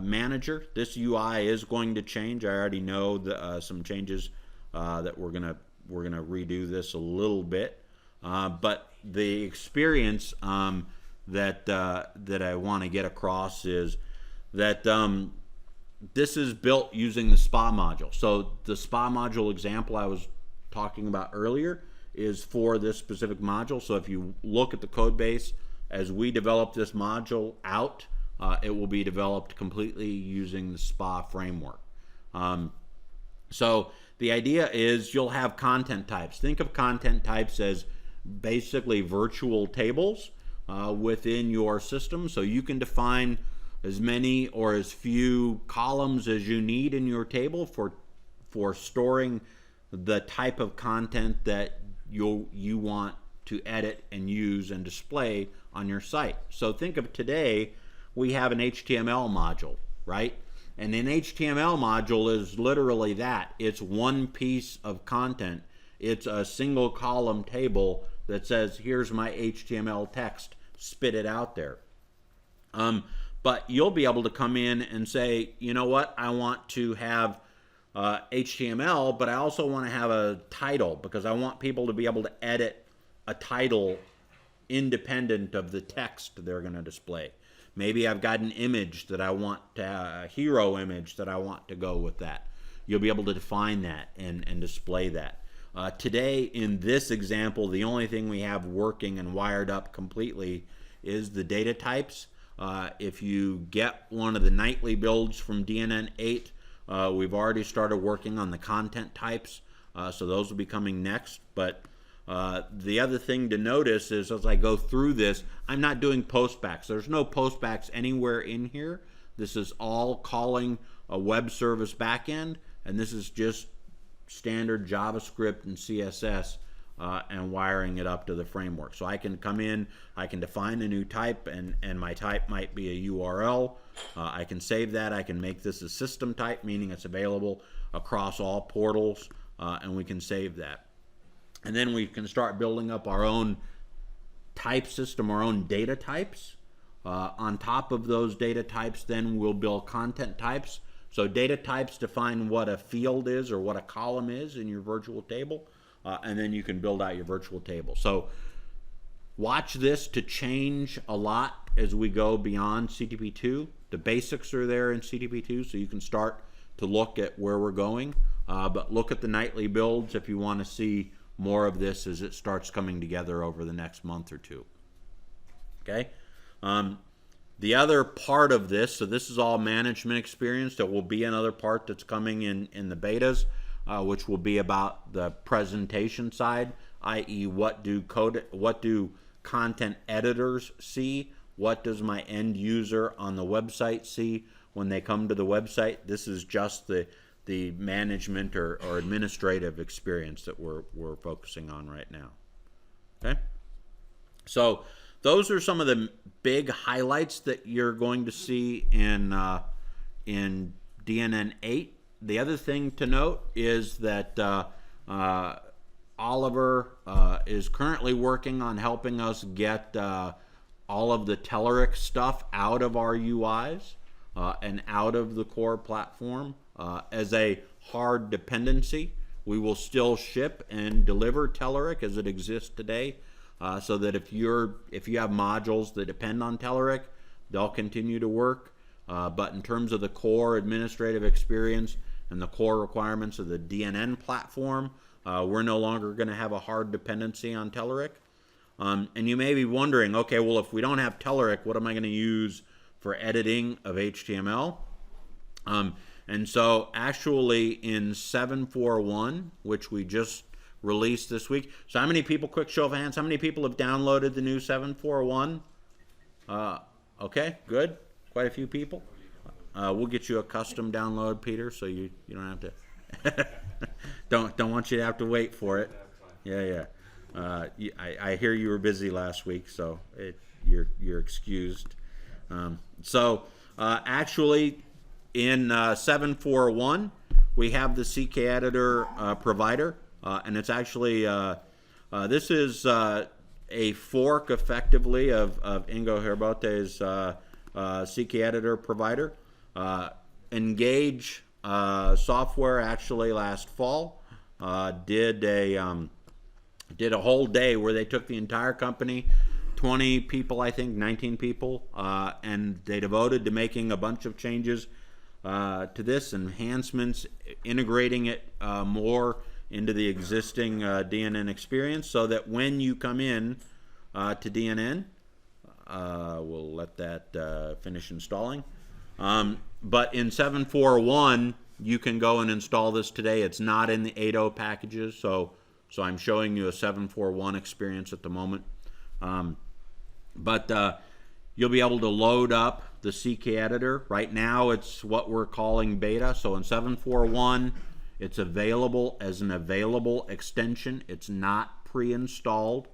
manager. This UI is going to change. I already know some changes that we're gonna redo this a little bit, but the experience that I want to get across is that this is built using the SPA module. So the SPA module example I was talking about earlier is for this specific module. So if you look at the code base, as we develop this module out, it will be developed completely using the SPA framework. So the idea is you'll have content types. Think of content types as basically virtual tables within your system. So you can define as many or as few columns as you need in your table for storing the type of content that you want to edit and use and display on your site. So think of today, we have an HTML module, right? And an HTML module is literally that. It's one piece of content. It's a single column table that says, here's my HTML text, spit it out there. But you'll be able to come in and say, you know what, I want to have HTML, but I also want to have a title because I want people to be able to edit a title independent of the text they're going to display. Maybe I've got an image that I want, a hero image that I want to go with that. You'll be able to define that and display that. Today, in this example, the only thing we have working and wired up completely is the data types. If you get one of the nightly builds from DNN 8, we've already started working on the content types, so those will be coming next. But the other thing to notice is as I go through this, I'm not doing postbacks. There's no postbacks anywhere in here. This is all calling a web service backend, and this is just standard JavaScript and CSS and wiring it up to the framework. So I can come in, I can define a new type, and my type might be a URL. I can save that. I can make this a system type, meaning it's available across all portals, and we can save that. And then we can start building up our own type system, our own data types. On top of those data types, then we'll build content types. So data types define what a field is or what a column is in your virtual table, and then you can build out your virtual table. So watch this to change a lot as we go beyond CTP2. The basics are there in CTP2, so you can start to look at where we're going. But look at the nightly builds if you want to see more of this as it starts coming together over the next month or two. Okay? The other part of this, so this is all management experience. There will be another part that's coming in the betas, which will be about the presentation side, i.e. what do content editors see? What does my end user on the website see when they come to the website? This is just the management or administrative experience that we're focusing on right now. Okay? So those are some of the big highlights that you're going to see in DNN 8. The other thing to note is that Oliver is currently working on helping us get all of the Telerik stuff out of our UIs and out of the core platform as a hard dependency. We will still ship and deliver Telerik as it exists today, so that if you have modules that depend on Telerik, they'll continue to work. But in terms of the core administrative experience and the core requirements of the DNN platform, we're no longer going to have a hard dependency on Telerik. And you may be wondering, okay, well, if we don't have Telerik, what am I going to use for editing of HTML? And so actually in 7.4.1, which we just released this week, so how many people, quick show of hands, how many people have downloaded the new 7.4.1? Okay, good. Quite a few people. We'll get you a custom download, Peter, so you don't have to don't want you to have to wait for it. Yeah. I hear you were busy last week, so you're excused. Actually, in 7.4.1, we have the CK editor provider, and it's actually this is a fork, effectively, of Ingo Herbote's CK editor provider. Engage Software actually last fall did a whole day where they took the entire company, 20 people, I think, 19 people, and they devoted to making a bunch of changes to this, enhancements, integrating it more into the existing DNN experience, so that when you come in to DNN, we'll let that finish installing. But in 7.4.1, you can go and install this today. It's not in the 8.0 packages, so I'm showing you a 7.4.1 experience at the moment. But you'll be able to load up the CK editor. Right now, it's what we're calling beta. So in 7.4.1, it's available as an available extension. It's not pre-installed.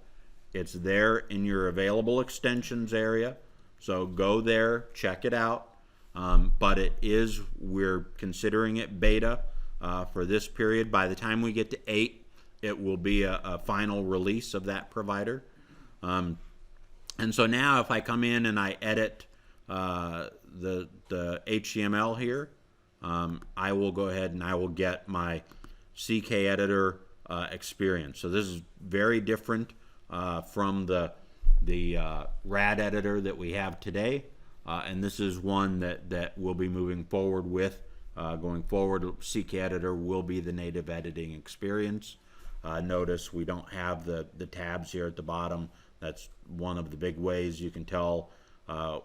It's there in your available extensions area. So go there, check it out. But we're considering it beta for this period. By the time we get to 8, it will be a final release of that provider. And so now if I come in and I edit the HTML here, I will go ahead and I will get my CK editor experience. So this is very different from the RAD editor that we have today. And this is one that we'll be moving forward with. Going forward, CK editor will be the native editing experience. Notice we don't have the tabs here at the bottom. That's one of the big ways you can tell.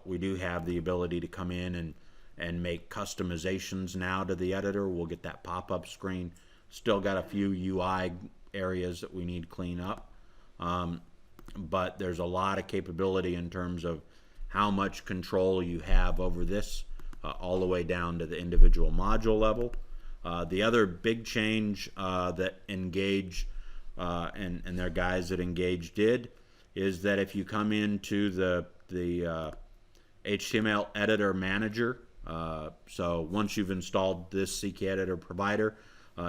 We do have the ability to come in and make customizations now to the editor. We'll get that pop-up screen. Still got a few UI areas that we need to clean up. But there's a lot of capability in terms of how much control you have over this, all the way down to the individual module level. The other big change that Engage and their guys at Engage did, is that if you come into the HTML editor manager, so once you've installed this CK editor provider,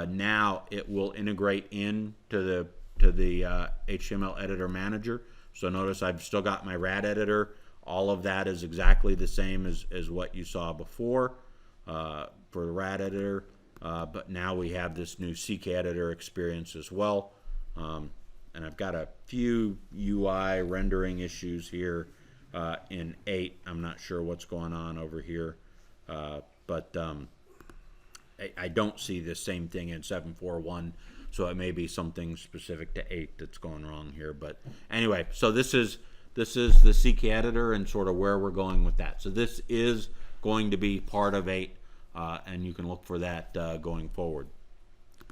now it will integrate into the HTML editor manager. So notice I've still got my RAD editor. All of that is exactly the same as what you saw before for the RAD editor, but now we have this new CK editor experience as well. And I've got a few UI rendering issues here in 8. I'm not sure what's going on over here, but I don't see the same thing in 7.4.1, so it may be something specific to 8 that's going wrong here. But anyway, so this is the CK editor and sort of where we're going with that. So this is going to be part of 8, and you can look for that going forward.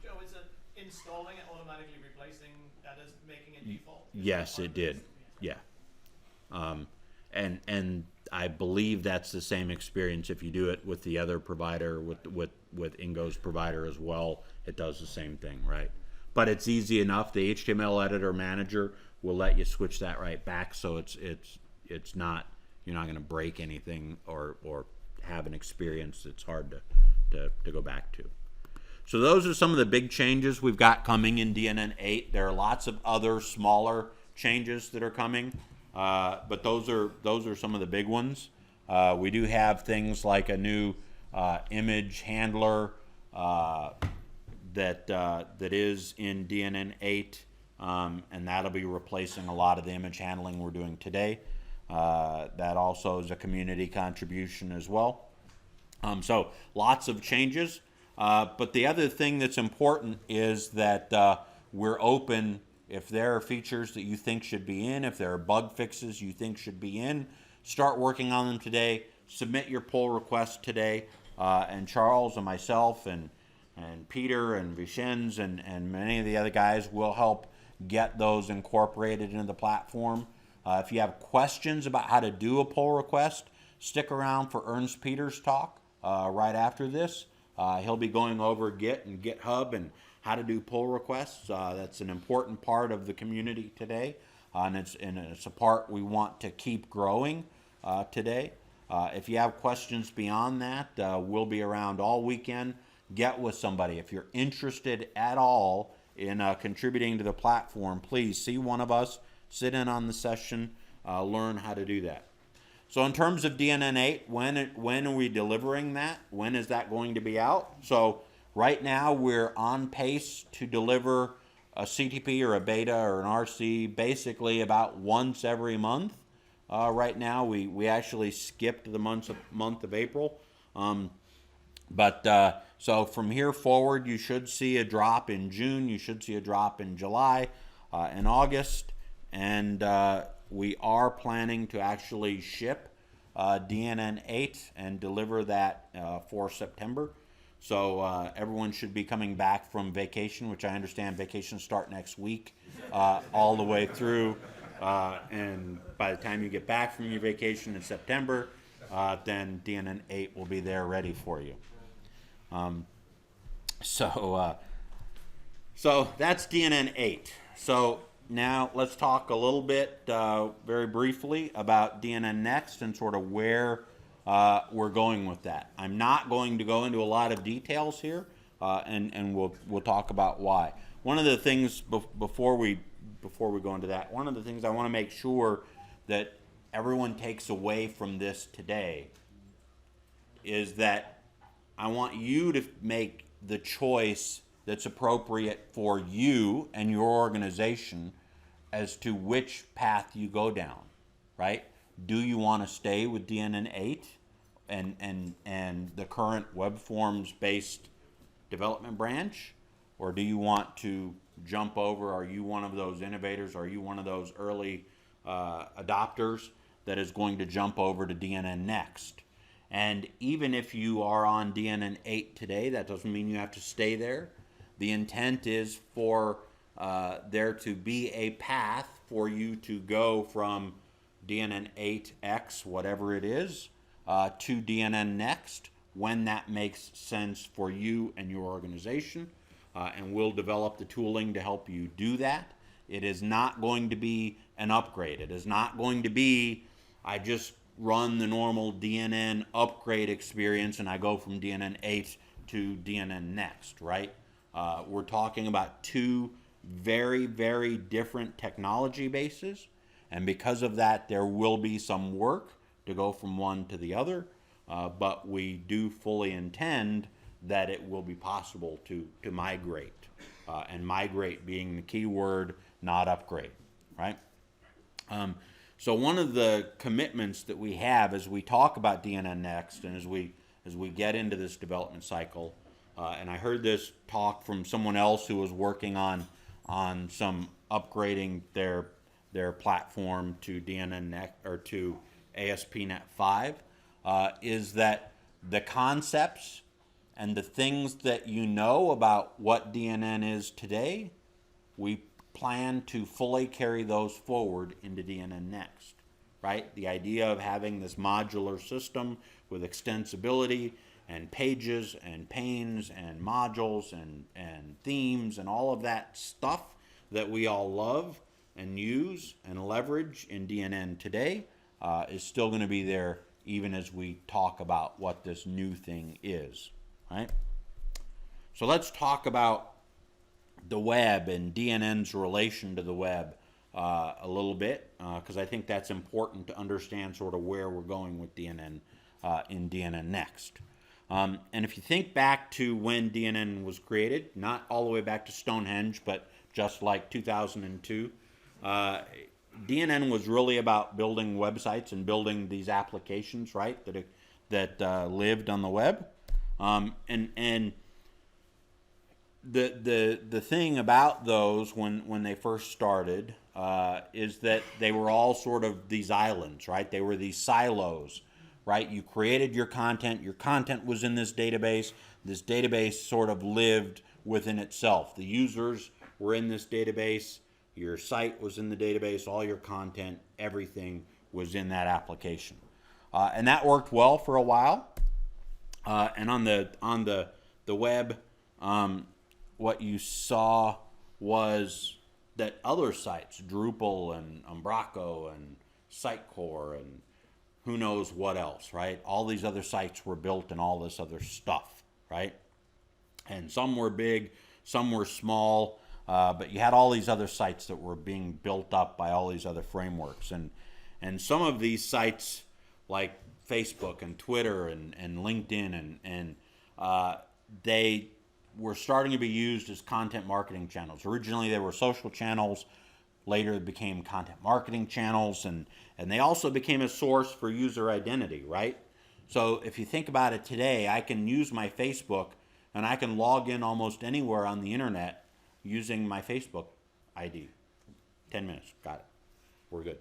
Joe, is it installing it automatically replacing that as making it default? Yes, it did. Yeah. And I believe that's the same experience if you do it with the other provider, with Ingo's provider as well. It does the same thing, right? But it's easy enough. The HTML editor manager will let you switch that right back, so it's not, you're not going to break anything or have an experience that's hard to go back to. So those are some of the big changes we've got coming in DNN 8. There are lots of other smaller changes that are coming, but those are some of the big ones. We do have things like a new image handler that is in DNN 8, and that'll be replacing a lot of the image handling we're doing today. That also is a community contribution as well. So lots of changes. But the other thing that's important is that we're open. If there are features that you think should be in, if there are bug fixes you think should be in, start working on them today. Submit your pull request today. And Charles and myself and Peter and Vicens and many of the other guys will help get those incorporated into the platform. If you have questions about how to do a pull request, stick around for Ernst Peter's talk right after this. He'll be going over Git and GitHub and how to do pull requests. That's an important part of the community today, and it's a part we want to keep growing today. If you have questions beyond that, we'll be around all weekend. Get with somebody. If you're interested at all in contributing to the platform, please see one of us, sit in on the session, learn how to do that. So in terms of DNN 8, when are we delivering that? When is that going to be out? So right now we're on pace to deliver a CTP or a beta or an RC basically about once every month. Right now we actually skipped the month of April. So from here forward, you should see a drop in June. You should see a drop in July and August. And we are planning to actually ship DNN 8 and deliver that for September. So everyone should be coming back from vacation, which I understand vacations start next week, all the way through. And by the time you get back from your vacation in September, then DNN 8 will be there ready for you. So that's DNN 8. So now let's talk a little bit, very briefly, about DNN Next and sort of where we're going with that. I'm not going to go into a lot of details here, and we'll talk about why. One of the things before we go into that, one of the things I want to make sure that everyone takes away from this today is that I want you to make the choice that's appropriate for you and your organization as to which path you go down, right? Do you want to stay with DNN 8 and the current web forms based development branch, or do you want to jump over? Are you one of those innovators? Are you one of those early adopters that is going to jump over to DNN Next? And even if you are on DNN 8 today, that doesn't mean you have to stay there. The intent is for there to be a path for you to go from DNN 8X, whatever it is, to DNN Next when that makes sense for you and your organization. and we'll develop the tooling to help you do that. It is not going to be an upgrade. It is not going to be, I just run the normal DNN upgrade experience and I go from DNN 8 to DNN Next, right? We're talking about two very, very different technology bases, and because of that, there will be some work to go from one to the other, but we do fully intend that it will be possible to migrate, and migrate being the key word, not upgrade, right? So one of the commitments that we have as we talk about DNN Next and as we get into this development cycle, and I heard this talk from someone else who was working on some upgrading their platform to DNN Next or to ASP.NET 5, is that the concepts and the things that you know about what DNN is today, we plan to fully carry those forward into DNN Next, right? The idea of having this modular system with extensibility and pages and panes and modules and themes and all of that stuff that we all love and use and leverage in DNN today is still going to be there even as we talk about what this new thing is, right? So let's talk about the web and DNN's relation to the web a little bit, because I think that's important to understand sort of where we're going with DNN in DNN Next. And if you think back to when DNN was created, not all the way back to Stonehenge, but just like 2002, DNN was really about building websites and building these applications, right, that lived on the web. And the thing about those when they first started is that they were all sort of these islands, right? They were these silos, right? You created your content was in this database sort of lived within itself. The users were in this database, your site was in the database, all your content, everything was in that application. And that worked well for a while. And on the web, what you saw was that other sites, Drupal and Umbraco and Sitecore and who knows what else, right? All these other sites were built and all this other stuff, right? And some were big, some were small, but you had all these other sites that were being built up by all these other frameworks. And some of these sites, like Facebook and Twitter and LinkedIn, and they were starting to be used as content marketing channels. Originally, they were social channels. Later, it became content marketing channels, and they also became a source for user identity, right? So if you think about it today, I can use my Facebook, and I can log in almost anywhere on the internet using my Facebook ID. 10 minutes, got it. We're good.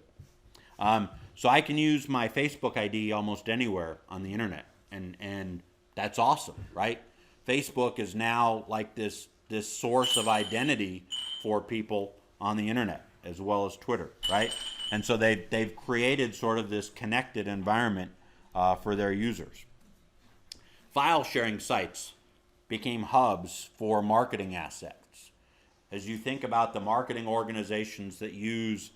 So I can use my Facebook ID almost anywhere on the internet, and that's awesome, right? Facebook is now like this source of identity for people on the internet as well as Twitter, right? And so they've created sort of this connected environment for their users. File sharing sites became hubs for marketing assets. As you think about the marketing organizations that use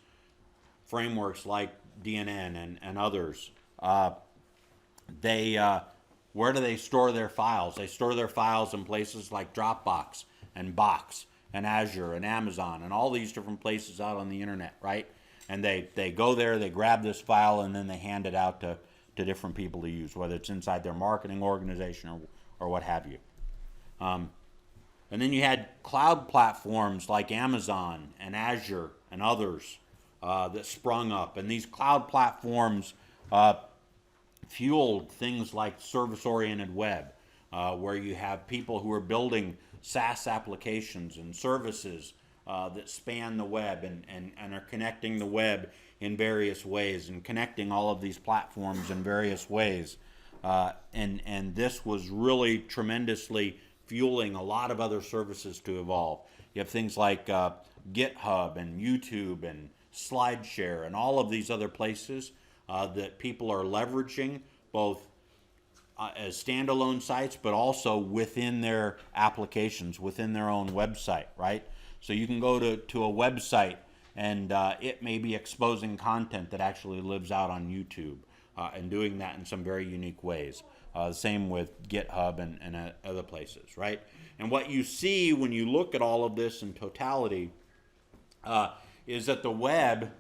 frameworks like DNN and others, where do they store their files? They store their files in places like Dropbox and Box and Azure and Amazon and all these different places out on the internet, right? And they go there, they grab this file, and then they hand it out to different people to use, whether it's inside their marketing organization or what have you. And then you had cloud platforms like Amazon and Azure and others that sprung up. And these cloud platforms fueled things like service-oriented web, where you have people who are building SaaS applications and services that span the web and are connecting the web in various ways and connecting all of these platforms in various ways. And this was really tremendously fueling a lot of other services to evolve. You have things like GitHub and YouTube and SlideShare and all of these other places that people are leveraging both as standalone sites, but also within their applications, within their own website, right? So you can go to a website and it may be exposing content that actually lives out on YouTube and doing that in some very unique ways. Same with GitHub and other places, right? And what you see when you look at all of this in totality is that the web,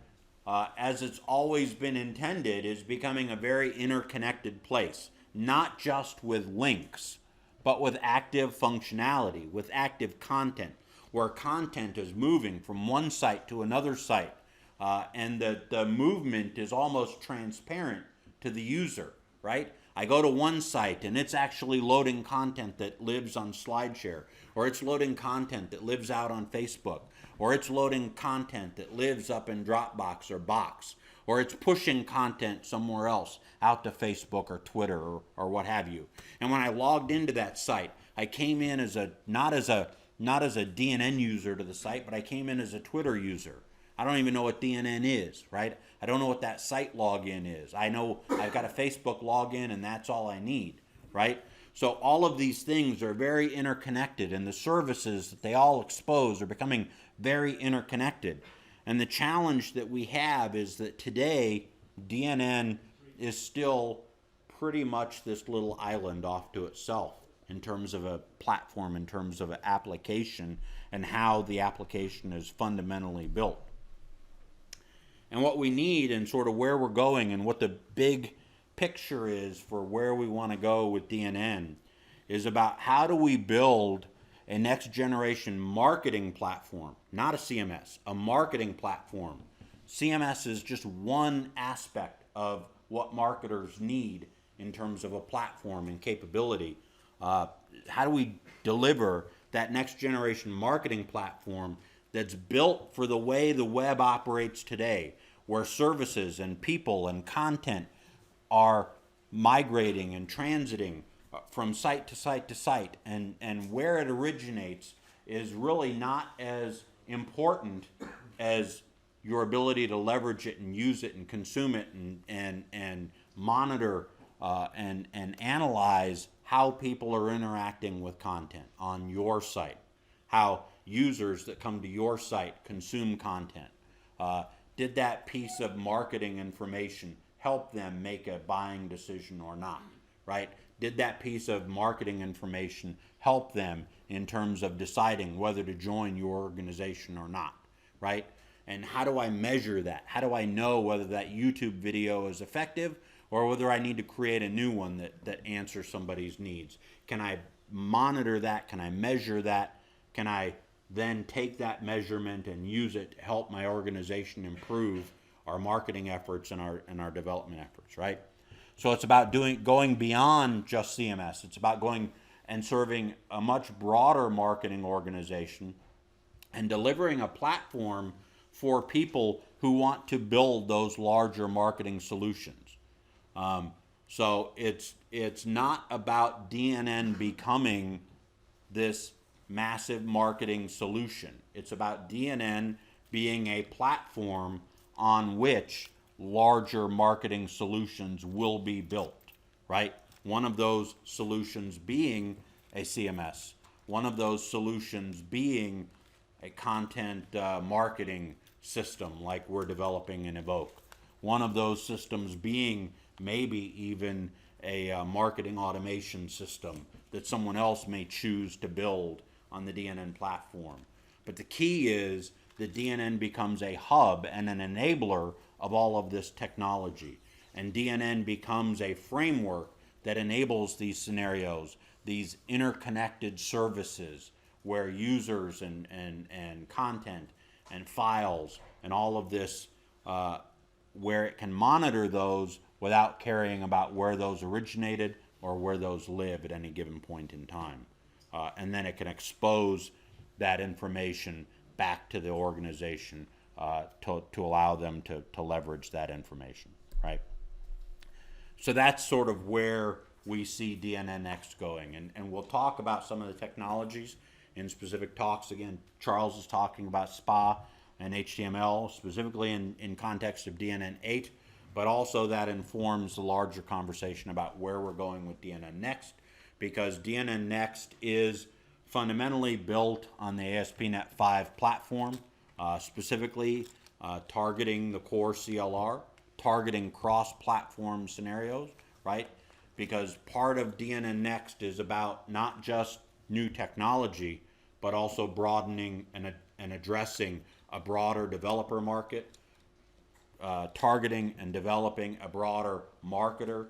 as it's always been intended, is becoming a very interconnected place, not just with links, but with active functionality, with active content, where content is moving from one site to another site, and the movement is almost transparent to the user, right? I go to one site and it's actually loading content that lives on SlideShare, or it's loading content that lives out on Facebook, or it's loading content that lives up in Dropbox or Box, or it's pushing content somewhere else out to Facebook or Twitter or what have you. And when I logged into that site, I came in as not as a DNN user to the site, but I came in as a Twitter user. I don't even know what DNN is, right? I don't know what that site login is. I know I've got a Facebook login and that's all I need, right? So all of these things are very interconnected, and the services that they all expose are becoming very interconnected. And the challenge that we have is that today DNN is still pretty much this little island off to itself in terms of a platform, in terms of an application, and how the application is fundamentally built. And what we need, and sort of where we're going, and what the big picture is for where we want to go with DNN, is about how do we build a next generation marketing platform, not a CMS, a marketing platform. CMS is just one aspect of what marketers need in terms of a platform and capability. How do we deliver that next generation marketing platform that's built for the way the web operates today, where services and people and content are migrating and transiting from site to site to site, and where it originates is really not as important as your ability to leverage it and use it and consume it and monitor and analyze how people are interacting with content on your site, how users that come to your site consume content. Did that piece of marketing information help them make a buying decision or not, right? Did that piece of marketing information help them in terms of deciding whether to join your organization or not, right? And how do I measure that? How do I know whether that YouTube video is effective or whether I need to create a new one that answers somebody's needs? Can I monitor that? Can I measure that? Can I then take that measurement and use it to help my organization improve our marketing efforts and our development efforts, right? So it's about going beyond just CMS. It's about going and serving a much broader marketing organization and delivering a platform for people who want to build those larger marketing solutions. So it's not about DNN becoming this massive marketing solution. It's about DNN being a platform on which larger marketing solutions will be built, right? One of those solutions being a CMS, one of those solutions being a content marketing system like we're developing in Evoke, one of those systems being maybe even a marketing automation system that someone else may choose to build on the DNN platform. But the key is that DNN becomes a hub and an enabler of all of this technology. And DNN becomes a framework that enables these scenarios, these interconnected services where users and content and files and all of this, where it can monitor those without caring about where those originated or where those live at any given point in time. And then it can expose that information back to the organization to allow them to leverage that information, right? So that's sort of where we see DNN Next going. And we'll talk about some of the technologies in specific talks. Again, Charles is talking about SPA and HTML, specifically in context of DNN 8. but also that informs the larger conversation about where we're going with DNN Next, because DNN Next is fundamentally built on the ASP.NET 5 platform, specifically targeting the core CLR, targeting cross-platform scenarios, right? Because part of DNN Next is about not just new technology, but also broadening and addressing a broader developer market, targeting and developing a broader marketer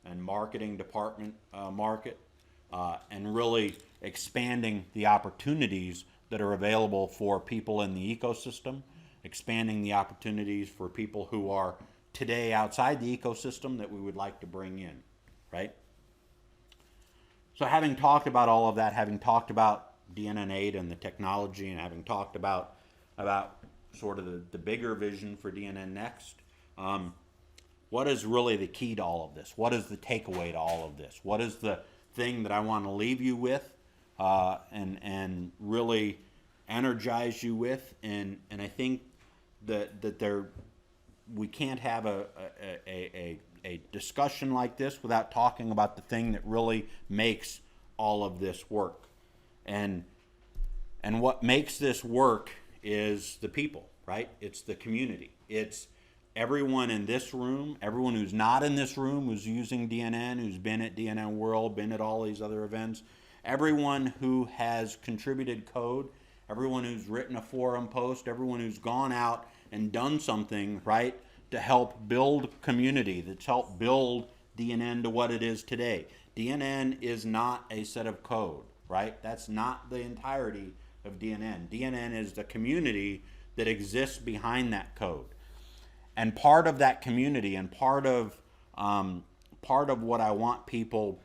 and marketing department market, and really expanding the opportunities that are available for people in the ecosystem, expanding the opportunities for people who are today outside the ecosystem that we would like to bring in, right? So having talked about all of that, having talked about DNN 8 and the technology, and having talked about sort of the bigger vision for DNN Next, what is really the key to all of this? What is the takeaway to all of this? What is the thing that I want to leave you with and really energize you with? And I think that we can't have a discussion like this without talking about the thing that really makes all of this work. And what makes this work is the people, right? It's the community. It's everyone in this room, everyone who's not in this room, who's using DNN, who's been at DNN World, been at all these other events, everyone who has contributed code, everyone who's written a forum post, everyone who's gone out and done something, right, to help build community, that's helped build DNN to what it is today. DNN is not a set of code, right? That's not the entirety of DNN. DNN is the community that exists behind that code. And part of that community and part of what I want people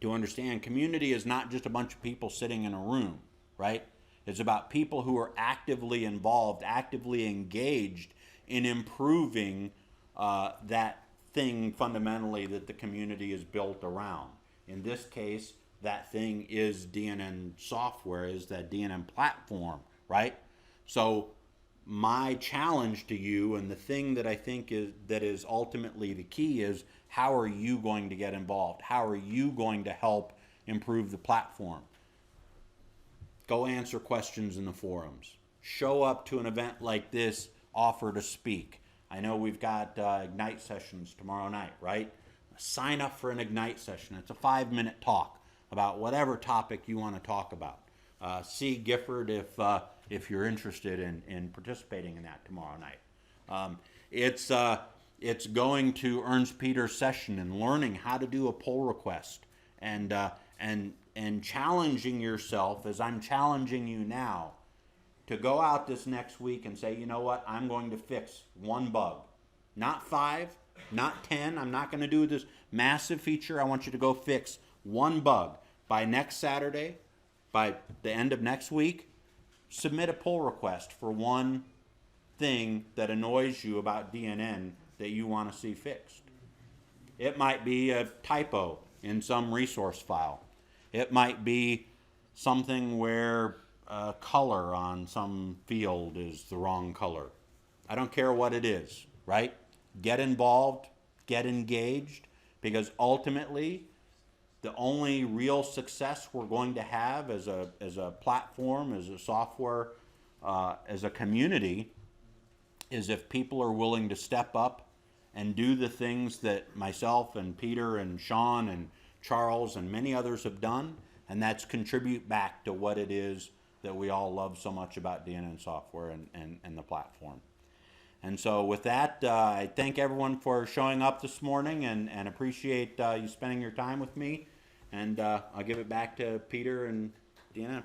to understand, community is not just a bunch of people sitting in a room, right? It's about people who are actively involved, actively engaged in improving that thing fundamentally that the community is built around. In this case, that thing is DNN software, is that DNN platform, right? So my challenge to you, and the thing that I think is ultimately the key, is how are you going to get involved? How are you going to help improve the platform? Go answer questions in the forums. Show up to an event like this, offer to speak. I know we've got Ignite sessions tomorrow night, right? Sign up for an Ignite session. It's a 5-minute talk about whatever topic you want to talk about. See Gifford if you're interested in participating in that tomorrow night. It's going to Ernst Peter's session and learning how to do a pull request and challenging yourself, as I'm challenging you now, to go out this next week and say, you know what, I'm going to fix one bug. Not 5, not 10. I'm not going to do this massive feature. I want you to go fix one bug. By next Saturday, by the end of next week, submit a pull request for one thing that annoys you about DNN that you want to see fixed. It might be a typo in some resource file. It might be something where a color on some field is the wrong color. I don't care what it is, right? Get involved, get engaged, because ultimately the only real success we're going to have as a platform, as a software, as a community, is if people are willing to step up and do the things that myself and Peter and Sean and Charles and many others have done, and that's contribute back to what it is that we all love so much about DNN software and the platform. And so with that, I thank everyone for showing up this morning and appreciate you spending your time with me. And I'll give it back to Peter and DNN.